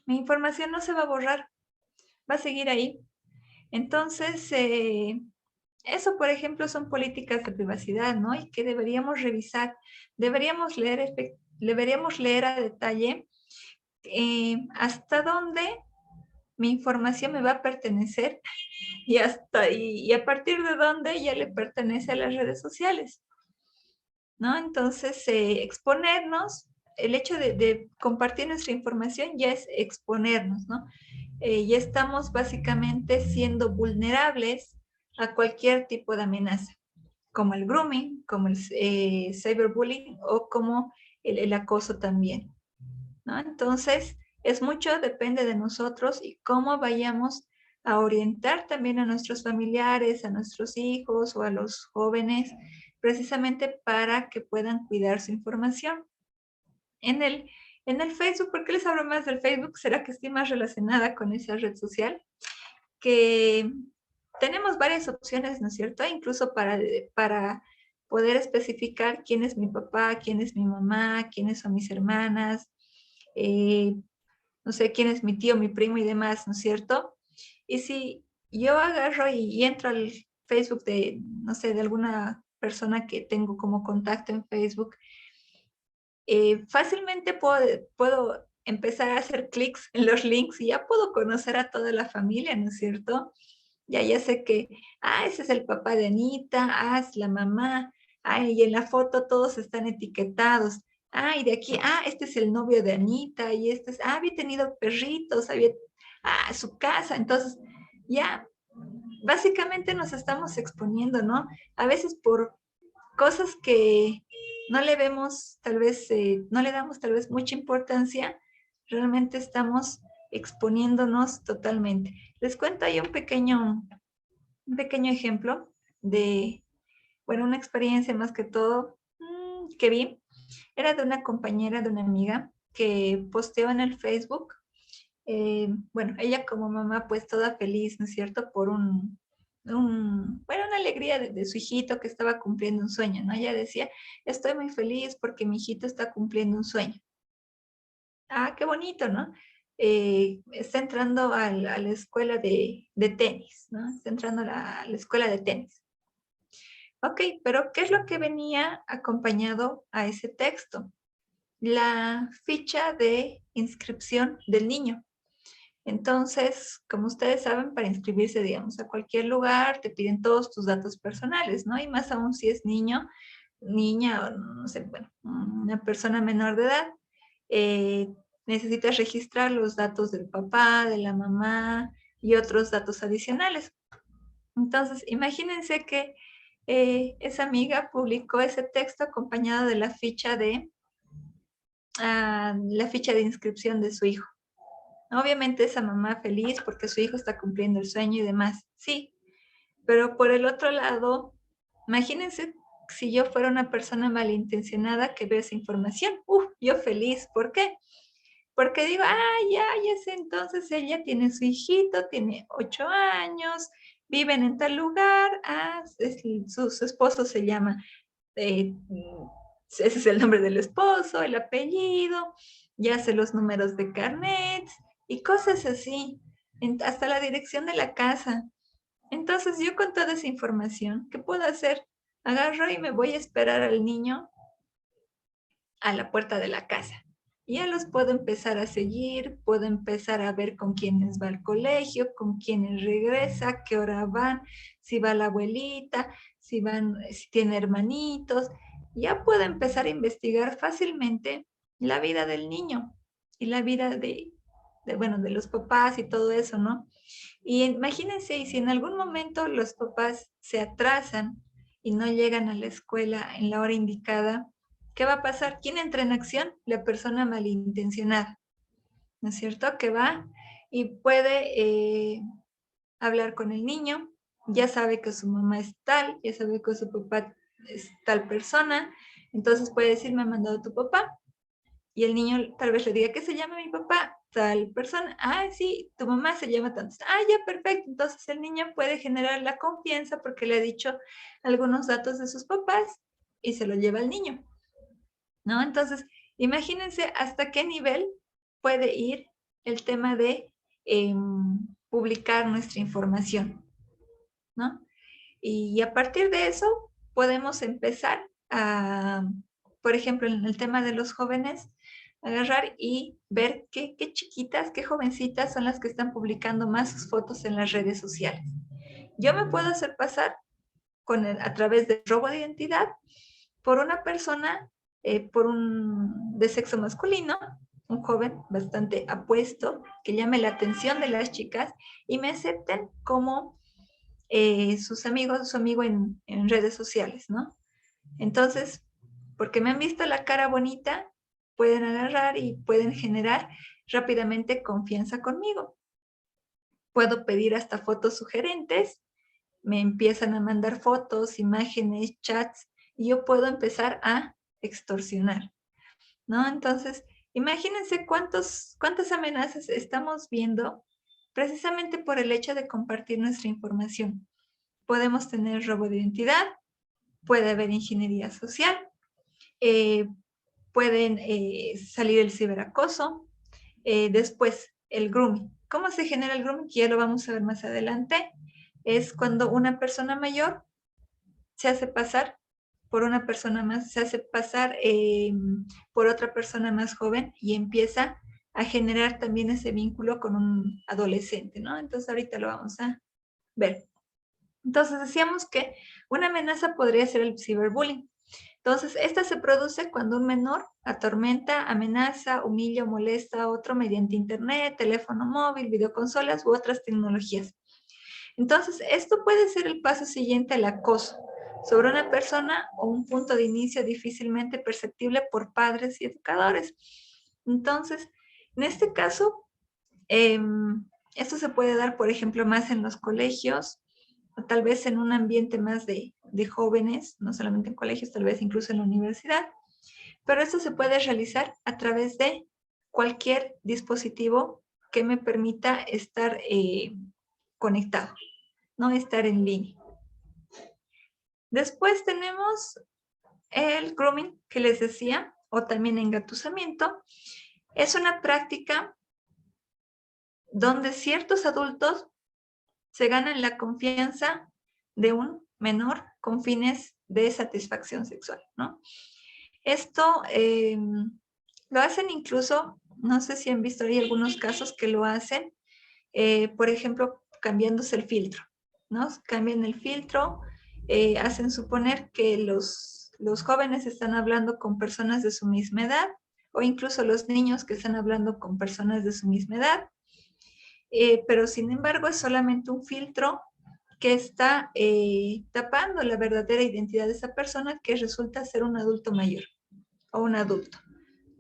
Mi información no se va a borrar, va a seguir ahí. Entonces, eso, por ejemplo, son políticas de privacidad, ¿no? Y que deberíamos revisar, deberíamos leer a detalle hasta dónde mi información me va a pertenecer y a partir de dónde ya le pertenece a las redes sociales, ¿no? Entonces, exponernos, el hecho de compartir nuestra información ya es exponernos, ¿no? Ya estamos básicamente siendo vulnerables a cualquier tipo de amenaza, como el grooming, como el cyberbullying o como el acoso también, ¿no? Entonces, es mucho, depende de nosotros y cómo vayamos a orientar también a nuestros familiares, a nuestros hijos o a los jóvenes, precisamente para que puedan cuidar su información. En el, en el Facebook, ¿por qué les hablo más del Facebook? ¿Será que estoy más relacionada con esa red social? Que tenemos varias opciones, ¿no es cierto? Incluso para poder especificar quién es mi papá, quién es mi mamá, quiénes son mis hermanas, eh, no sé, quién es mi tío, mi primo y demás, ¿no es cierto? Y si yo agarro y entro al Facebook de, no sé, de alguna persona que tengo como contacto en Facebook, fácilmente puedo empezar a hacer clics en los links y ya puedo conocer a toda la familia, ¿no es cierto? Ya sé que, ese es el papá de Anita, es la mamá, y en la foto todos están etiquetados. Y de aquí, este es el novio de Anita, y este es, había tenido perritos, su casa. Entonces, ya, básicamente nos estamos exponiendo, ¿no? A veces por cosas que no le vemos, tal vez, no le damos tal vez mucha importancia, realmente estamos exponiéndonos totalmente. Les cuento ahí un pequeño ejemplo de, bueno, una experiencia más que todo que vi. Era de una compañera, de una amiga que posteó en el Facebook. Bueno, ella como mamá pues toda feliz, ¿no es cierto? Por bueno, una alegría de su hijito que estaba cumpliendo un sueño, ¿no? Ella decía, estoy muy feliz porque mi hijito está cumpliendo un sueño. Qué bonito, ¿no? Está entrando a la escuela de tenis, ¿no? Está entrando a la escuela de tenis. Ok, pero ¿qué es lo que venía acompañado a ese texto? La ficha de inscripción del niño. Entonces, como ustedes saben, para inscribirse, digamos, a cualquier lugar, te piden todos tus datos personales, ¿no? Y más aún si es niño, niña, o no sé, bueno, una persona menor de edad, eh, necesitas registrar los datos del papá, de la mamá y otros datos adicionales. Entonces, imagínense que esa amiga publicó ese texto acompañado de la ficha de inscripción de su hijo. Obviamente esa mamá feliz porque su hijo está cumpliendo el sueño y demás, sí, pero por el otro lado, imagínense si yo fuera una persona malintencionada que ve esa información, yo feliz, ¿por qué? Porque digo, ya sé, entonces ella tiene su hijito, tiene 8 años, viven en tal lugar, su esposo se llama, ese es el nombre del esposo, el apellido, ya sé los números de carnet y cosas así, hasta la dirección de la casa. Entonces yo con toda esa información, ¿qué puedo hacer? Agarro y me voy a esperar al niño a la puerta de la casa. Ya los puedo empezar a seguir, puedo empezar a ver con quiénes va al colegio, con quiénes regresa, qué hora van, si va la abuelita, si tiene hermanitos. Ya puedo empezar a investigar fácilmente la vida del niño y la vida bueno, de los papás y todo eso, ¿no? Y imagínense, y si en algún momento los papás se atrasan y no llegan a la escuela en la hora indicada, ¿qué va a pasar? ¿Quién entra en acción? La persona malintencionada, ¿no es cierto? Que va y puede hablar con el niño, ya sabe que su mamá es tal, ya sabe que su papá es tal persona, entonces puede decir, me ha mandado tu papá, y el niño tal vez le diga, ¿qué se llama mi papá? Tal persona. Ah, sí, tu mamá se llama tanto. Ah, ya, perfecto. Entonces el niño puede generar la confianza porque le ha dicho algunos datos de sus papás y se lo lleva al niño, ¿no? Entonces, imagínense hasta qué nivel puede ir el tema de publicar nuestra información, ¿no? Y a partir de eso podemos empezar a, por ejemplo, en el tema de los jóvenes, agarrar y ver qué chiquitas, qué jovencitas son las que están publicando más sus fotos en las redes sociales. Yo me puedo hacer pasar a través de robo de identidad por una persona de sexo masculino, un joven bastante apuesto, que llame la atención de las chicas y me acepten como sus amigos, su amigo en redes sociales, ¿no? Entonces, porque me han visto la cara bonita, pueden agarrar y pueden generar rápidamente confianza conmigo. Puedo pedir hasta fotos sugerentes, me empiezan a mandar fotos, imágenes, chats, y yo puedo empezar a extorsionar, ¿no? Entonces, imagínense cuántas amenazas estamos viendo precisamente por el hecho de compartir nuestra información. Podemos tener robo de identidad, puede haber ingeniería social, eh, pueden salir el ciberacoso, después el grooming. ¿Cómo se genera el grooming? Que ya lo vamos a ver más adelante. Es cuando una persona mayor se hace pasar por una persona más, se hace pasar por otra persona más joven y empieza a generar también ese vínculo con un adolescente, ¿no? Entonces ahorita lo vamos a ver. Entonces decíamos que una amenaza podría ser el ciberbullying. Entonces, esta se produce cuando un menor atormenta, amenaza, humilla o molesta a otro mediante internet, teléfono móvil, videoconsolas u otras tecnologías. Entonces, esto puede ser el paso siguiente al acoso sobre una persona o un punto de inicio difícilmente perceptible por padres y educadores. Entonces, en este caso, esto se puede dar, por ejemplo, más en los colegios, o tal vez en un ambiente más de jóvenes, no solamente en colegios, tal vez incluso en la universidad, pero esto se puede realizar a través de cualquier dispositivo que me permita estar conectado, no estar en línea. Después tenemos el grooming que les decía, o también engatusamiento. Es una práctica donde ciertos adultos se ganan la confianza de un menor con fines de satisfacción sexual, ¿no? Esto lo hacen incluso, no sé si han visto ahí algunos casos que lo hacen, por ejemplo, cambiándose el filtro, ¿no? Cambian el filtro, hacen suponer que los jóvenes están hablando con personas de su misma edad, o incluso los niños que están hablando con personas de su misma edad, pero sin embargo es solamente un filtro que está tapando la verdadera identidad de esa persona, que resulta ser un adulto mayor o un adulto,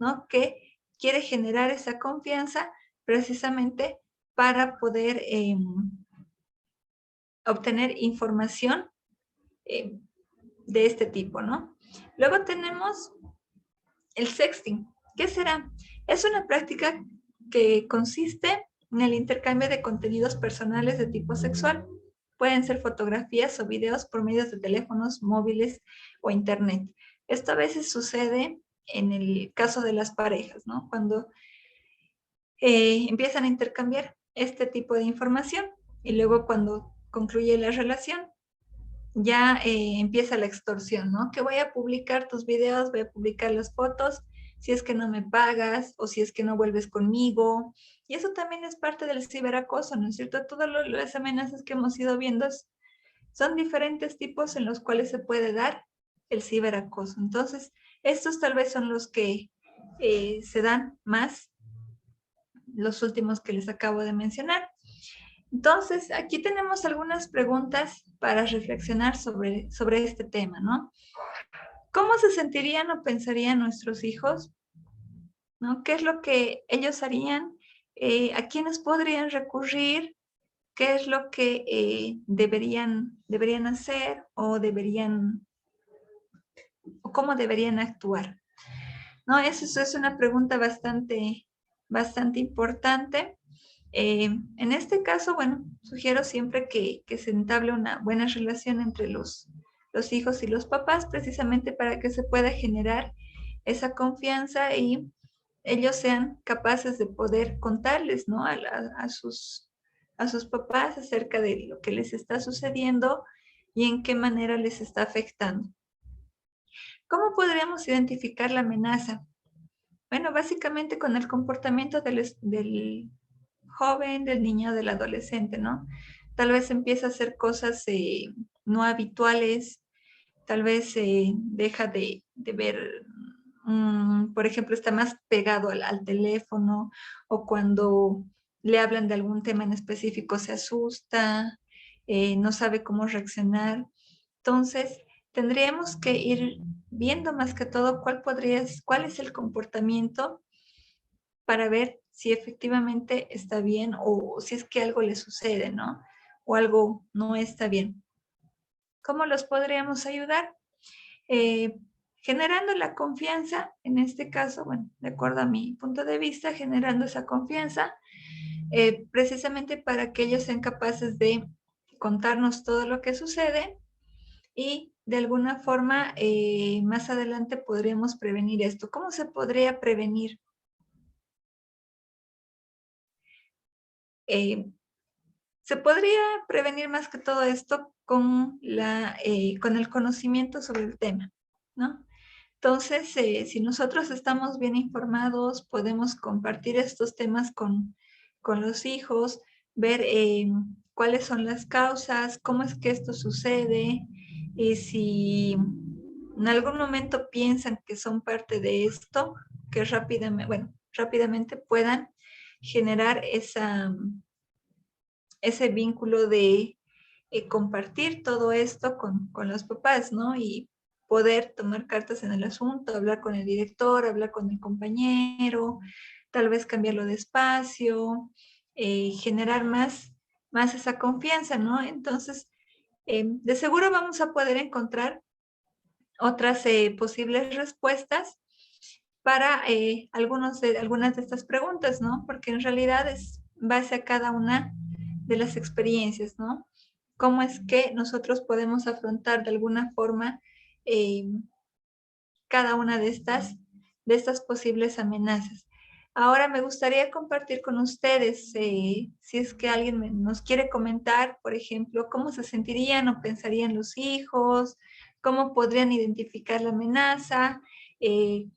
¿no? Que quiere generar esa confianza precisamente para poder obtener información de este tipo, ¿no? Luego tenemos el sexting. ¿Qué será? Es una práctica que consiste en el intercambio de contenidos personales de tipo sexual. Pueden ser fotografías o videos por medio de teléfonos móviles o internet. Esto a veces sucede en el caso de las parejas, ¿no? Cuando empiezan a intercambiar este tipo de información y luego cuando concluye la relación ya empieza la extorsión, ¿no? Que voy a publicar tus videos, voy a publicar las fotos, si es que no me pagas o si es que no vuelves conmigo. Y eso también es parte del ciberacoso, ¿no es cierto? Todas las amenazas que hemos ido viendo son diferentes tipos en los cuales se puede dar el ciberacoso. Entonces, estos tal vez son los que se dan más los últimos que les acabo de mencionar. Entonces, aquí tenemos algunas preguntas para reflexionar sobre este tema, ¿no? ¿Cómo se sentirían o pensarían nuestros hijos? ¿No? ¿Qué es lo que ellos harían? ¿A quiénes podrían recurrir? ¿Qué es lo que deberían hacer o cómo deberían actuar? ¿No? Eso es una pregunta bastante importante. En este caso, bueno, sugiero siempre que se entable una buena relación entre los hijos y los papás, precisamente para que se pueda generar esa confianza y ellos sean capaces de poder contarles, ¿no? A sus papás acerca de lo que les está sucediendo y en qué manera les está afectando. ¿Cómo podríamos identificar la amenaza? Bueno, básicamente con el comportamiento del joven, del niño, del adolescente, ¿no? Tal vez empieza a hacer cosas no habituales, tal vez deja de ver, por ejemplo, está más pegado al teléfono, o cuando le hablan de algún tema en específico se asusta, no sabe cómo reaccionar. Entonces, tendríamos que ir viendo más que todo cuál es el comportamiento para ver si efectivamente está bien o si es que algo le sucede, ¿no? O algo no está bien. ¿Cómo los podríamos ayudar? Generando la confianza, en este caso, bueno, de acuerdo a mi punto de vista, generando esa confianza, precisamente para que ellos sean capaces de contarnos todo lo que sucede y de alguna forma más adelante podríamos prevenir esto. ¿Cómo se podría prevenir? Se podría prevenir más que todo esto con el conocimiento sobre el tema, ¿no? Entonces, si nosotros estamos bien informados, podemos compartir estos temas con los hijos, ver cuáles son las causas, cómo es que esto sucede, y si en algún momento piensan que son parte de esto, que rápidamente puedan generar ese vínculo de compartir todo esto con los papás, ¿no? Y poder tomar cartas en el asunto, hablar con el director, hablar con el compañero, tal vez cambiarlo de espacio, generar más esa confianza, ¿no? Entonces, de seguro vamos a poder encontrar otras posibles respuestas para algunas de estas preguntas, ¿no? Porque en realidad es base a cada una de las experiencias, ¿no? Cómo es que nosotros podemos afrontar de alguna forma eh, cada una de estas posibles amenazas. Ahora me gustaría compartir con ustedes, si es que alguien nos quiere comentar, por ejemplo, cómo se sentirían o pensarían los hijos, cómo podrían identificar la amenaza,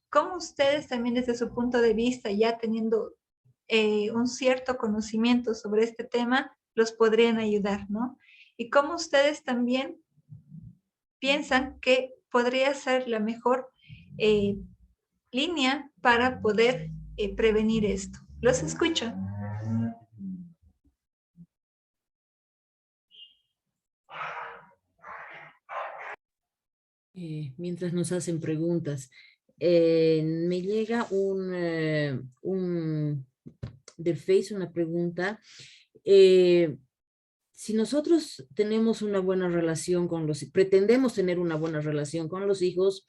cómo ustedes también desde su punto de vista, ya teniendo un cierto conocimiento sobre este tema, los podrían ayudar, ¿no? Y cómo ustedes también piensan que podría ser la mejor eh, línea para poder prevenir esto. Los escucho. Mientras nos hacen preguntas, me llega un del Face una pregunta. Si nosotros tenemos una buena relación con pretendemos tener una buena relación con los hijos,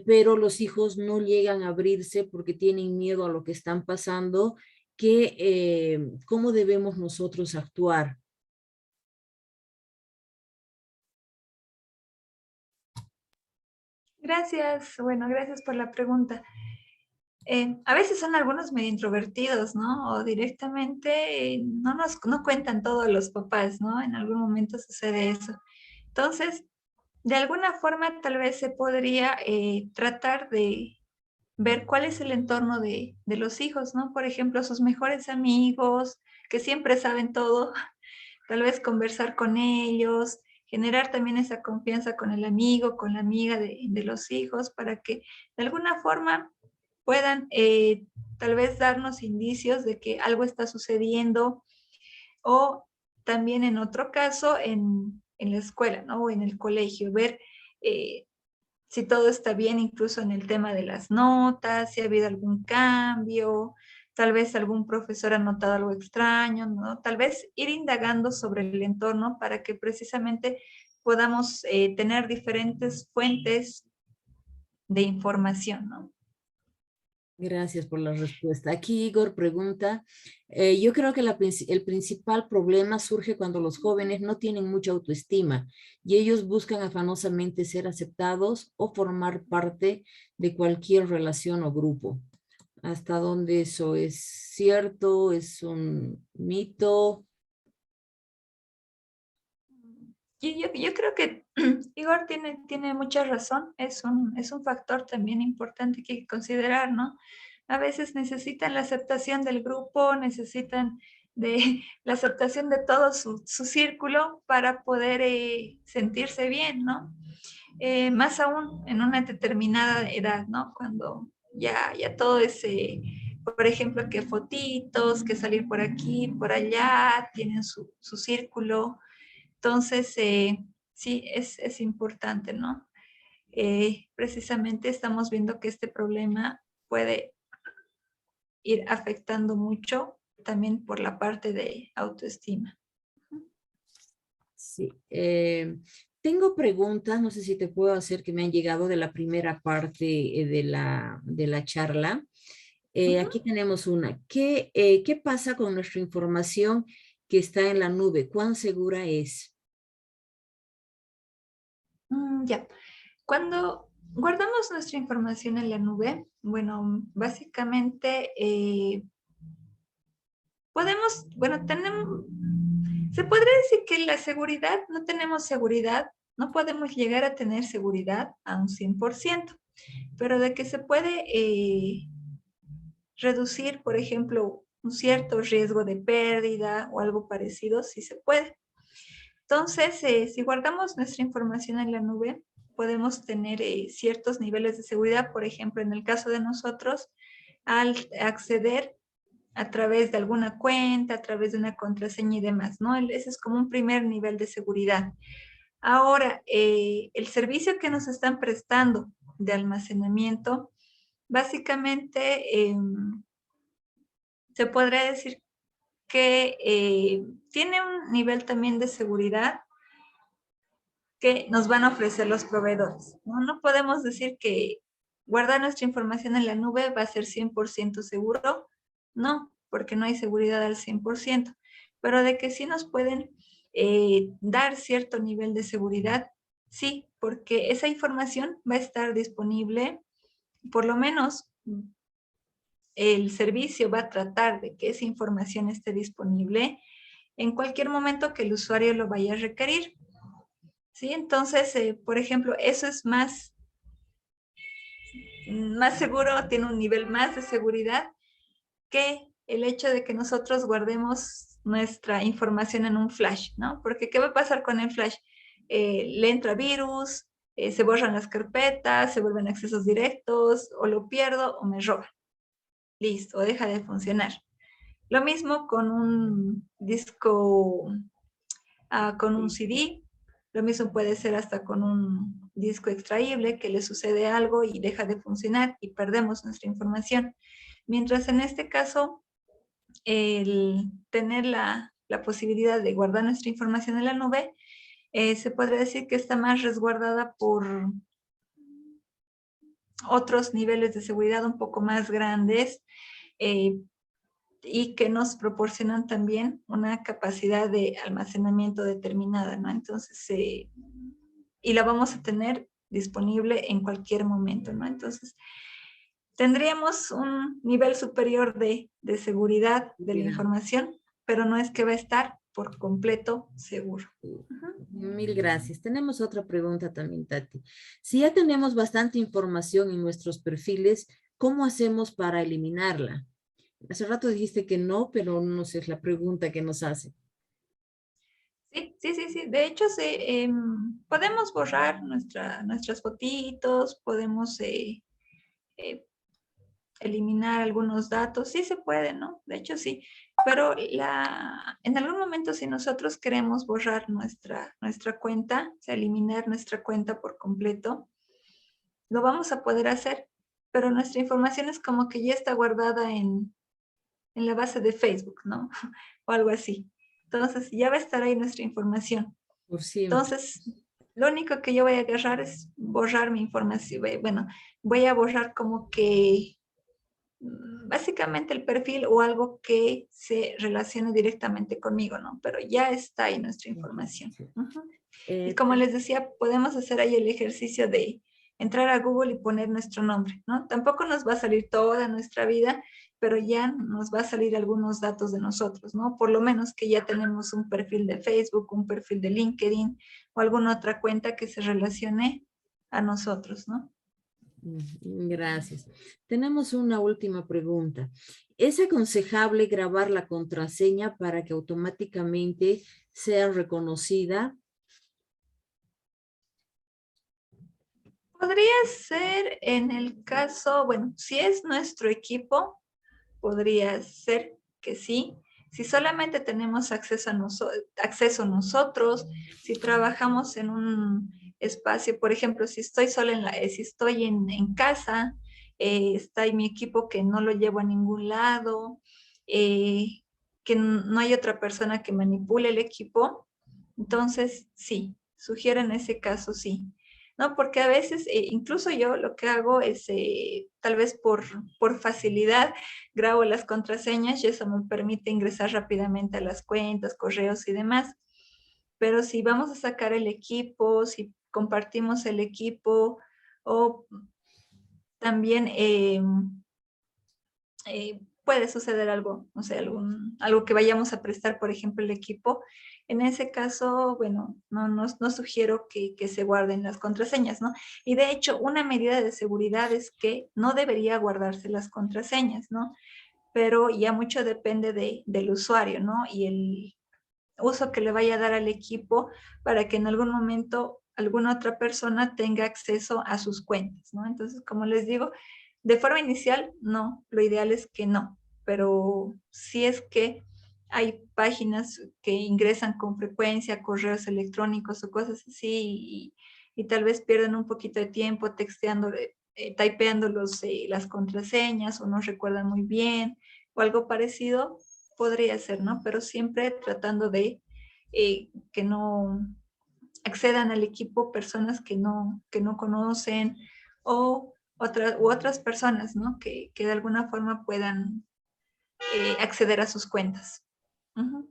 pero los hijos no llegan a abrirse porque tienen miedo a lo que están pasando, ¿cómo debemos nosotros actuar? Gracias, bueno, gracias por la pregunta. A veces son algunos medio introvertidos, ¿no? O directamente no cuentan todos los papás, ¿no? En algún momento sucede eso. Entonces, de alguna forma tal vez se podría tratar de ver cuál es el entorno de los hijos, ¿no? Por ejemplo, sus mejores amigos, que siempre saben todo, tal vez conversar con ellos, generar también esa confianza con el amigo, con la amiga de los hijos, para que de alguna forma puedan tal vez darnos indicios de que algo está sucediendo, o también en otro caso en la escuela, ¿no? O en el colegio, ver si todo está bien, incluso en el tema de las notas, si ha habido algún cambio, tal vez algún profesor ha notado algo extraño, ¿no? Tal vez ir indagando sobre el entorno para que precisamente podamos tener diferentes fuentes de información, ¿no? Gracias por la respuesta. Aquí Igor pregunta, yo creo que el principal problema surge cuando los jóvenes no tienen mucha autoestima y ellos buscan afanosamente ser aceptados o formar parte de cualquier relación o grupo. ¿Hasta dónde eso es cierto? ¿Es un mito? Yo creo que Igor tiene mucha razón, es un factor también importante que hay que considerar, ¿no? A veces necesitan la aceptación del grupo, necesitan de la aceptación de todo su círculo para poder sentirse bien, ¿no? Más aún en una determinada edad, ¿no? Cuando ya todo es, por ejemplo, que fotitos, que salir por aquí, por allá, tienen su círculo. Entonces, sí, es importante, ¿no? Precisamente estamos viendo que este problema puede ir afectando mucho también por la parte de autoestima. Sí. Tengo preguntas, no sé si te puedo hacer, que me han llegado de la primera parte de la charla. Aquí tenemos una. ¿Qué pasa con nuestra información que está en la nube? ¿Cuán segura es? Ya. Cuando guardamos nuestra información en la nube, bueno, básicamente se podría decir que la seguridad, no tenemos seguridad, no podemos llegar a tener seguridad a un 100%, pero de que se puede reducir, por ejemplo, un cierto riesgo de pérdida o algo parecido, sí se puede. Entonces, si guardamos nuestra información en la nube, podemos tener ciertos niveles de seguridad. Por ejemplo, en el caso de nosotros, al acceder a través de alguna cuenta, a través de una contraseña y demás, ¿no? Ese es como un primer nivel de seguridad. Ahora, el servicio que nos están prestando de almacenamiento, básicamente se podría decir que tiene un nivel también de seguridad que nos van a ofrecer los proveedores, ¿no? No podemos decir que guardar nuestra información en la nube va a ser 100% seguro, no, porque no hay seguridad al 100%, pero de que sí nos pueden dar cierto nivel de seguridad, sí, porque esa información va a estar disponible, por lo menos el servicio va a tratar de que esa información esté disponible en cualquier momento que el usuario lo vaya a requerir. ¿Sí? Entonces, por ejemplo, eso es más seguro, tiene un nivel más de seguridad que el hecho de que nosotros guardemos nuestra información en un flash, ¿no? Porque ¿qué va a pasar con el flash? Le entra virus, se borran las carpetas, se vuelven accesos directos, o lo pierdo o me roban. Listo, deja de funcionar. Lo mismo con un disco, con un CD. Lo mismo puede ser hasta con un disco extraíble que le sucede algo y deja de funcionar y perdemos nuestra información. Mientras en este caso, el tener la posibilidad de guardar nuestra información en la nube, se podría decir que está más resguardada por otros niveles de seguridad un poco más grandes, eh, y que nos proporcionan también una capacidad de almacenamiento determinada, ¿no? Entonces, y la vamos a tener disponible en cualquier momento, ¿no? Entonces, tendríamos un nivel superior de seguridad de la información, pero no es que va a estar por completo seguro. Mil gracias. Tenemos otra pregunta también, Tati. Si ya tenemos bastante información en nuestros perfiles, ¿cómo hacemos para eliminarla? Hace rato dijiste que no, pero no sé, es la pregunta que nos hace. Sí. De hecho, podemos borrar nuestras fotitos, podemos eliminar algunos datos, sí se puede, ¿no? De hecho, sí. Pero en algún momento, si nosotros queremos borrar nuestra cuenta, o sea, eliminar nuestra cuenta por completo, lo vamos a poder hacer, pero nuestra información es como que ya está guardada en la base de Facebook, ¿no? O algo así. Entonces, ya va a estar ahí nuestra información. Por siempre. Entonces, lo único que yo voy a agarrar es borrar mi información. Bueno, voy a borrar como que básicamente el perfil o algo que se relacione directamente conmigo, ¿no? Pero ya está ahí nuestra información. Sí. Ujú. Y Eh, como les decía, podemos hacer ahí el ejercicio de entrar a Google y poner nuestro nombre, ¿no? Tampoco nos va a salir toda nuestra vida, pero ya nos va a salir algunos datos de nosotros, ¿no? Por lo menos que ya tenemos un perfil de Facebook, un perfil de LinkedIn o alguna otra cuenta que se relacione a nosotros, ¿no? Gracias. Tenemos una última pregunta. ¿Es aconsejable grabar la contraseña para que automáticamente sea reconocida? Podría ser en el caso, bueno, si es nuestro equipo, podría ser que sí. Si solamente tenemos acceso nosotros, si trabajamos en un espacio, por ejemplo, si estoy sola si estoy en casa, está en mi equipo que no lo llevo a ningún lado, que no hay otra persona que manipule el equipo, entonces sí, sugiero en ese caso sí. ¿No? Porque a veces, incluso yo lo que hago es, tal vez por facilidad, grabo las contraseñas y eso me permite ingresar rápidamente a las cuentas, correos y demás. Pero si vamos a sacar el equipo, si compartimos el equipo o también puede suceder algo, no sé, algo que vayamos a prestar, por ejemplo, el equipo. En ese caso, bueno, no sugiero que se guarden las contraseñas, ¿no? Y de hecho, una medida de seguridad es que no debería guardarse las contraseñas, ¿no? Pero ya mucho depende del usuario, ¿no? Y el uso que le vaya a dar al equipo para que en algún momento alguna otra persona tenga acceso a sus cuentas, ¿no? Entonces, como les digo, de forma inicial, no, lo ideal es que no, pero si es que hay páginas que ingresan con frecuencia, correos electrónicos o cosas así, y tal vez pierden un poquito de tiempo texteando, typeando las contraseñas o no recuerdan muy bien o algo parecido, podría ser, ¿no? Pero siempre tratando de que no accedan al equipo personas que no conocen o otras personas, ¿no? Que de alguna forma puedan acceder a sus cuentas. Ujú.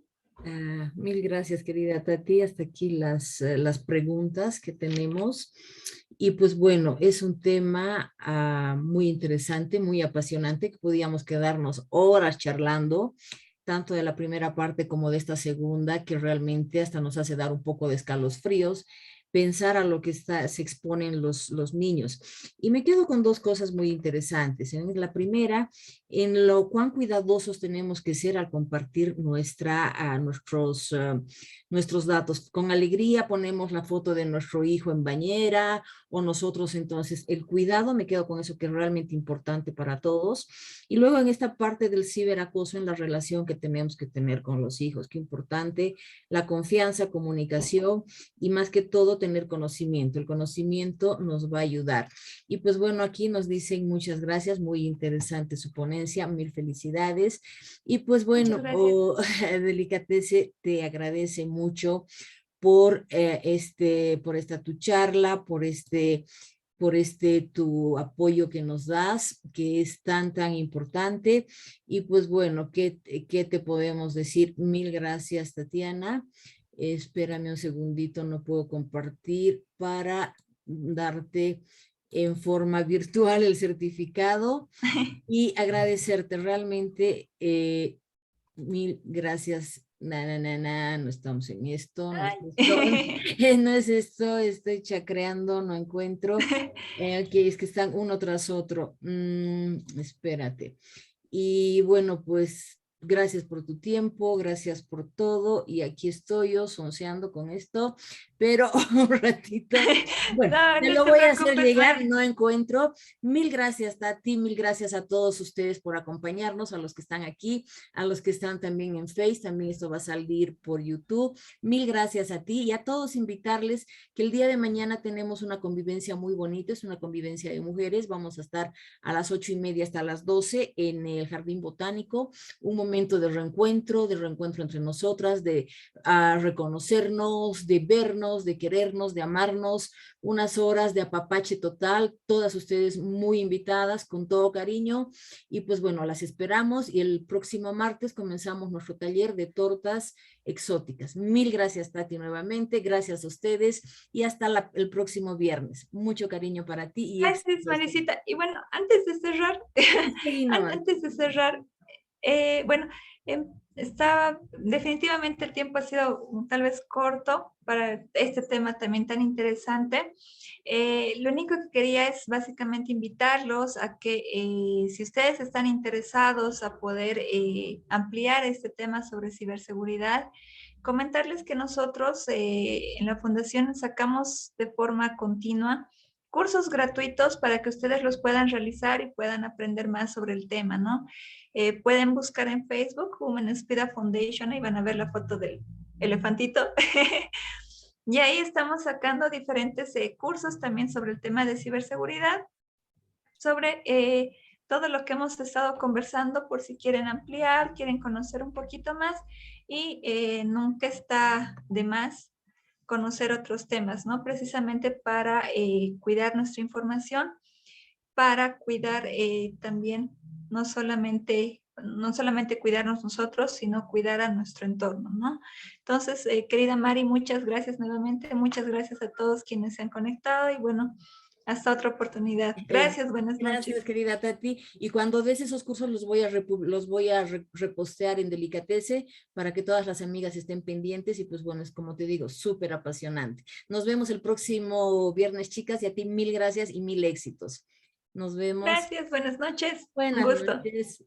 Mil gracias, querida Tati. Hasta aquí las preguntas que tenemos. Y pues bueno, es un tema muy interesante, muy apasionante, que podíamos quedarnos horas charlando, tanto de la primera parte como de esta segunda, que realmente hasta nos hace dar un poco de escalofríos, pensar a lo que se exponen los niños. Y me quedo con dos cosas muy interesantes. La primera, en lo cuán cuidadosos tenemos que ser al compartir nuestros datos. Con alegría ponemos la foto de nuestro hijo en bañera o nosotros, entonces el cuidado, me quedo con eso que es realmente importante para todos. Y luego en esta parte del ciberacoso, en la relación que tenemos que tener con los hijos, qué importante la confianza, comunicación y más que todo tener conocimiento. El conocimiento nos va a ayudar. Y pues bueno, aquí nos dicen muchas gracias, muy interesante su ponencia, mil felicidades. Y pues Muchas bueno, gracias. Delicatese te agradece mucho por esta tu charla, por tu apoyo que nos das, que es tan importante. Y pues bueno, ¿qué te podemos decir? Mil gracias, Tatiana. Espérame un segundito, no puedo compartir para darte en forma virtual el certificado y agradecerte realmente. Mil gracias. No estamos en esto, no es esto, Ay. no es esto, estoy chacreando, no encuentro. Ok, es que están uno tras otro. Espérate. Y bueno, pues Gracias por tu tiempo, gracias por todo. Y aquí estoy yo sonceando con esto, pero un ratito. Bueno, No, te no lo te voy a hacer preocupes, llegar, Mari. no encuentro. Mil gracias, Tati, mil gracias a todos ustedes por acompañarnos, a los que están aquí, a los que están también en Face, también esto va a salir por YouTube. Mil gracias a ti y a todos invitarles que el día de mañana tenemos una convivencia muy bonita, es una convivencia de mujeres. Vamos a estar a las 8:30 hasta las 12 en el Jardín Botánico, un momento de reencuentro entre nosotras, de reconocernos, de vernos, de querernos, de amarnos, unas horas de apapache total, todas ustedes muy invitadas, con todo cariño, y pues bueno, las esperamos, y el próximo martes comenzamos nuestro taller de tortas exóticas. Mil gracias, Tati, nuevamente, gracias a ustedes, y hasta el próximo viernes. Mucho cariño para ti y Gracias, éxito. Marisita. Y bueno, antes de cerrar, Sí, nomás. antes de cerrar, bueno, está definitivamente el tiempo ha sido tal vez corto para este tema también tan interesante. Lo único que quería es básicamente invitarlos a que si ustedes están interesados a poder ampliar este tema sobre ciberseguridad, comentarles que nosotros en la Fundación sacamos de forma continua cursos gratuitos para que ustedes los puedan realizar y puedan aprender más sobre el tema, ¿no? Pueden buscar en Facebook Women Inspira Foundation y van a ver la foto del elefantito. Y ahí estamos sacando diferentes cursos también sobre el tema de ciberseguridad, sobre todo lo que hemos estado conversando por si quieren ampliar, quieren conocer un poquito más y nunca está de más conocer otros temas, ¿no? Precisamente para cuidar nuestra información, para cuidar también no solamente cuidarnos nosotros, sino cuidar a nuestro entorno, ¿no? Entonces, querida Mari, muchas gracias nuevamente, muchas gracias a todos quienes se han conectado y bueno, hasta otra oportunidad. Gracias, buenas Gracias, noches. querida Tati. Y cuando des esos cursos los voy a repostear en Delicatece para que todas las amigas estén pendientes. Y pues bueno, es como te digo, súper apasionante. Nos vemos el próximo viernes, chicas, y a ti mil gracias y mil éxitos. Nos vemos. Gracias, buenas noches, un Buenas gusto. noches.